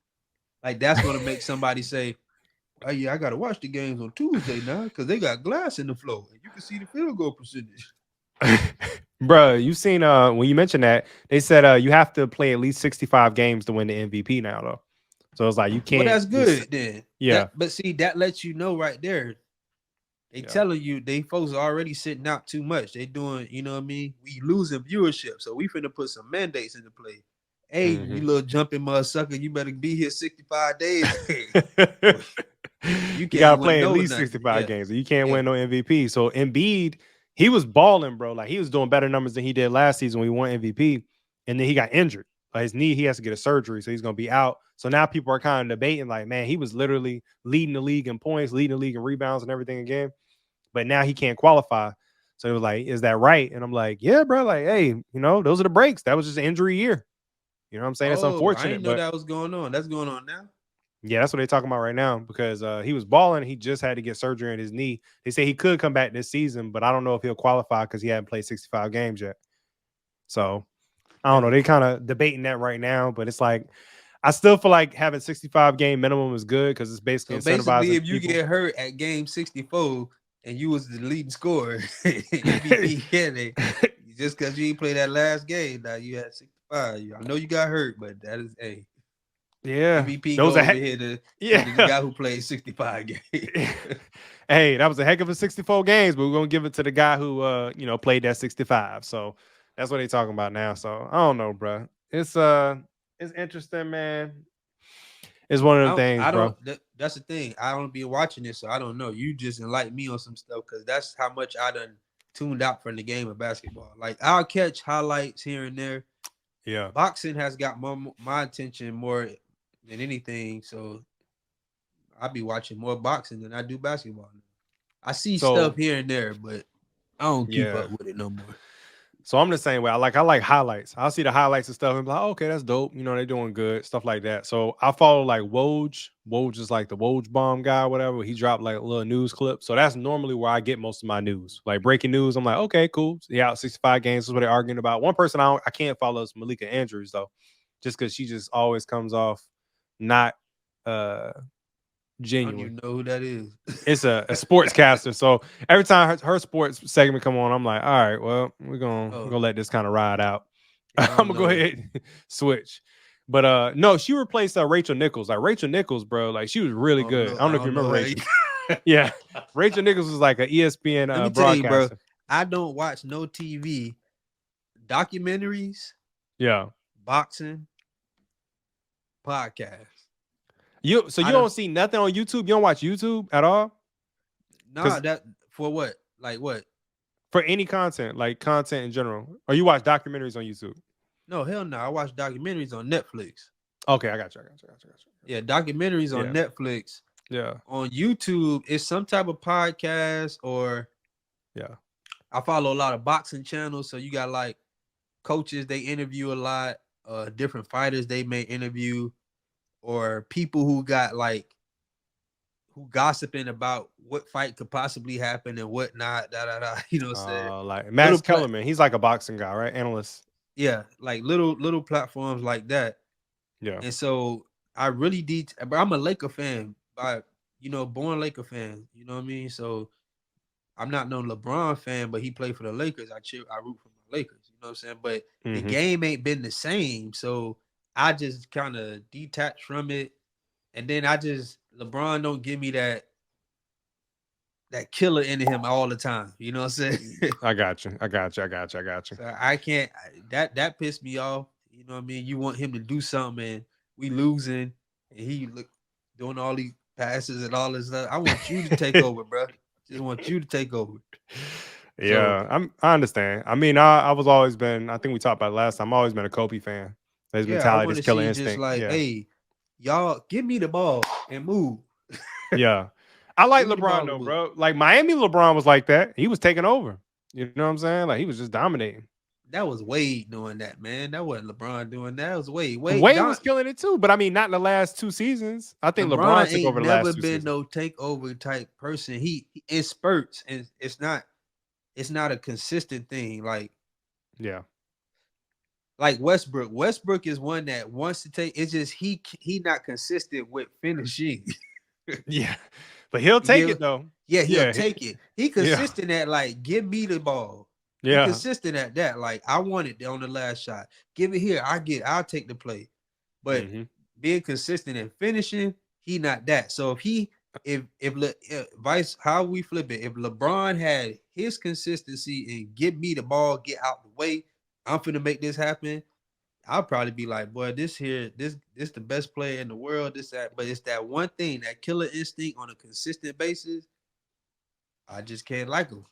Like that's gonna make somebody say, "Oh yeah, I gotta watch the games on Tuesday now because they got glass in the floor. You can see the field goal percentage." Bro, you seen when you mentioned that they said you have to play at least 65 games to win the MVP now though. So it's like you Well, can't that's just good then. yeah, But see, that lets you know right there. They yeah. telling you they folks are already sitting out too much. They doing, you know what I mean? We losing viewership. So we finna put some mandates into play. Hey, Hmm. you little jumping mother sucker, you better be here 65 days. You You can't gotta win play at no least nothing. 65 Yeah. games. You can't Yeah. win no MVP. So Embiid, he was balling, bro. Like he was doing better numbers than he did last season when he won MVP, and then he got injured. his knee, he has to get a surgery, so he's gonna be out. So now people are kind of debating, like, man, he was literally leading the league in points, leading the league in rebounds and everything again, but now he can't qualify. So it was like, is that right? And I'm like, yeah, bro. Like, hey, those are the breaks. That was just an injury year. You know what I'm saying? It's Oh, I unfortunate, didn't know but that was going on. That's going on now. yeah, that's what they're talking about right now because he was balling. He just had to get surgery in his knee. They say he could come back this season, but I don't know if he'll qualify because he hadn't played 65 games yet. So I don't know. Damn. They kind of debating that right now, but it's like I still feel like having 65 game minimum is good because it's basically So basically, incentivizing if you people. get hurt at game 64 and you was the leading scorer, MVP candidate, just because you didn't play that last game, now you had 65. I know you got hurt, but that is a Yeah, MVP those go are over here to the yeah. guy who played 65 games. Hey, that was a heck of a 64 games, but we're gonna give it to the guy who played that 65. So that's what they talking about now. So I don't know, bro. It's interesting, man. It's one of them things, I don't. bro. That's the thing. I don't be watching this, so I don't know. You just enlighten me on some stuff because that's how much I done tuned out from the game of basketball. Like I'll catch highlights here and there. Yeah. Boxing has got my attention more than anything, so I be watching more boxing than I do basketball now. I see stuff So here and there, but I don't keep yeah. up with it no more. So I'm the same way. I like highlights. I'll see the highlights and stuff and be like, okay, that's dope. They're doing good, stuff like that. So I follow like Woj. Woj is like the Woj bomb guy, whatever. He dropped like a little news clip. So that's normally where I get most of my news. Like breaking news. I'm like, okay, cool. Yeah, out 65 games is what they're arguing about. One person I can't follow is Malika Andrews though, just because she just always comes off not uh I don't genuine. even know who that is. It's a sportscaster. So every time her sports segment come on, I'm like, all right, well, we're Oh, gonna let this kind of ride out. yeah, I'm I don't gonna go know. ahead and switch. But no, she replaced Rachel Nichols. Like Rachel Nichols, bro, like she was really good. I I don't know if you don't know remember her. Rachel. Yeah. Rachel Nichols was like an ESPN Let me tell you, bro. broadcaster. I don't watch no TV, documentaries, Yeah. boxing, podcasts. You I don't. don't see nothing on YouTube? You don't watch YouTube at all? Nah, Because that for what? Like what? for any content, like content in general, or you watch documentaries on YouTube? No, hell no. I watch documentaries on Netflix. Okay, I got you. Yeah, documentaries on Yeah. Netflix. Yeah. On YouTube, it's some type of podcast, or Yeah. I follow a lot of boxing channels. So you got like coaches they interview a lot, different fighters they may interview, or people who got like who gossiping about what fight could possibly happen and what not. Da da da. You know what I'm saying? Like Little Max plat, Kellerman, he's like a boxing guy, right? Analyst. yeah, like little platforms like that. Yeah. And so I really did. But I'm a Laker fan by born Laker fan. You know what I mean? So I'm not no LeBron fan, but he played for the Lakers. I root for my Lakers. You know what I'm saying? But the Mm-hmm. game ain't been the same. So I just kind of detach from it. And then LeBron don't give me that killer in him all the time. You know what I'm saying? I got you. So I can't that pissed me off. You know what I mean? You want him to do something and we losing and he look doing all these passes and all this stuff. I want you to take over, bro. Just want you to take over. So Yeah, I understand. I mean, I was always been. I think we talked about it last time. I've always been a Kobe fan. His yeah, I mentality, want his to killer see just instinct. like, Yeah, hey, y'all give me the ball and move. yeah. I like Give me the LeBron ball and though, move. bro. Like Miami LeBron was like that. He was taking over. You know what I'm saying? Like he was just dominating. That was Wade doing that, man. That wasn't LeBron doing that. That was Wade. Wade was killing it too, but I mean, not in the last 2 seasons. I think LeBron LeBron took ain't over the never last two been seasons. no takeover type person. He in spurts, and it's not a consistent thing. Yeah, Like Westbrook. Westbrook is one that wants to take. It's just he not consistent with finishing. yeah. But he'll You take give, it though. yeah, he'll Yeah, take it. He yeah, consistent at like give me the ball. He yeah. consistent at that. Like I want it on the last shot. Give it here. I'll take the play. But Hmm. being consistent and finishing, he not that. So if vice how we flip it, if LeBron had his consistency and give me the ball, get out the way, I'm finna make this happen. I'll probably be like, boy, this the best player in the world. This that, but it's that one thing, that killer instinct on a consistent basis. I just can't like him.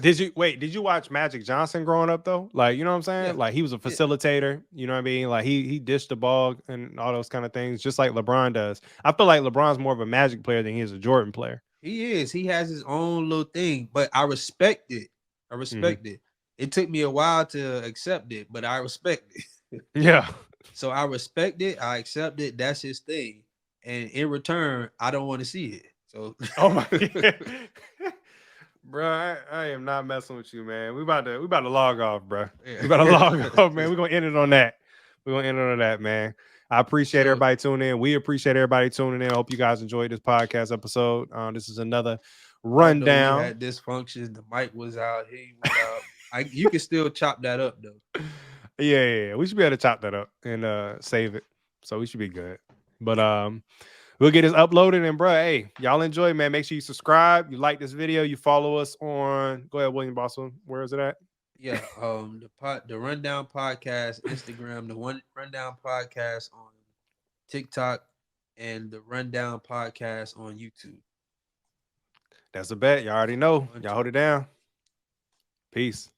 Did you watch Magic Johnson growing up though? Like, you know what I'm saying? Yeah, Like he was a yeah. facilitator, you know what I mean? Like he dished the ball and all those kind of things, just like LeBron does. I feel like LeBron's more of a Magic player than he is a Jordan player. He is. He has his own little thing, but I respect it. I Hmm. respect it. It took me a while to accept it, but I respect it. Yeah. So I respect it. I accept it. That's his thing. And in return, I don't want to see it. So Oh my god. Bro, I am not messing with you, man. We about to log off, bro. We about to yeah. log off, man. We're gonna end it on that. We're gonna end it on that, man. I appreciate So everybody tuning in. We appreciate everybody tuning in. I hope you guys enjoyed this podcast episode. This is another y'all know we rundown. had dysfunctions. The mic was out. He was out. You can still chop that up though. Yeah. We should be able to chop that up and save it. So we should be good. But we'll get this uploaded and bro, hey, y'all enjoy, man. Make sure you subscribe, you like this video, you follow us on go ahead, William Boston. Where is it at? Yeah. The Rundown Podcast, Instagram, the One Rundown Podcast on TikTok, and the Rundown Podcast on YouTube. That's a bet. Y'all already know. One, Y'all two. hold it down. Peace.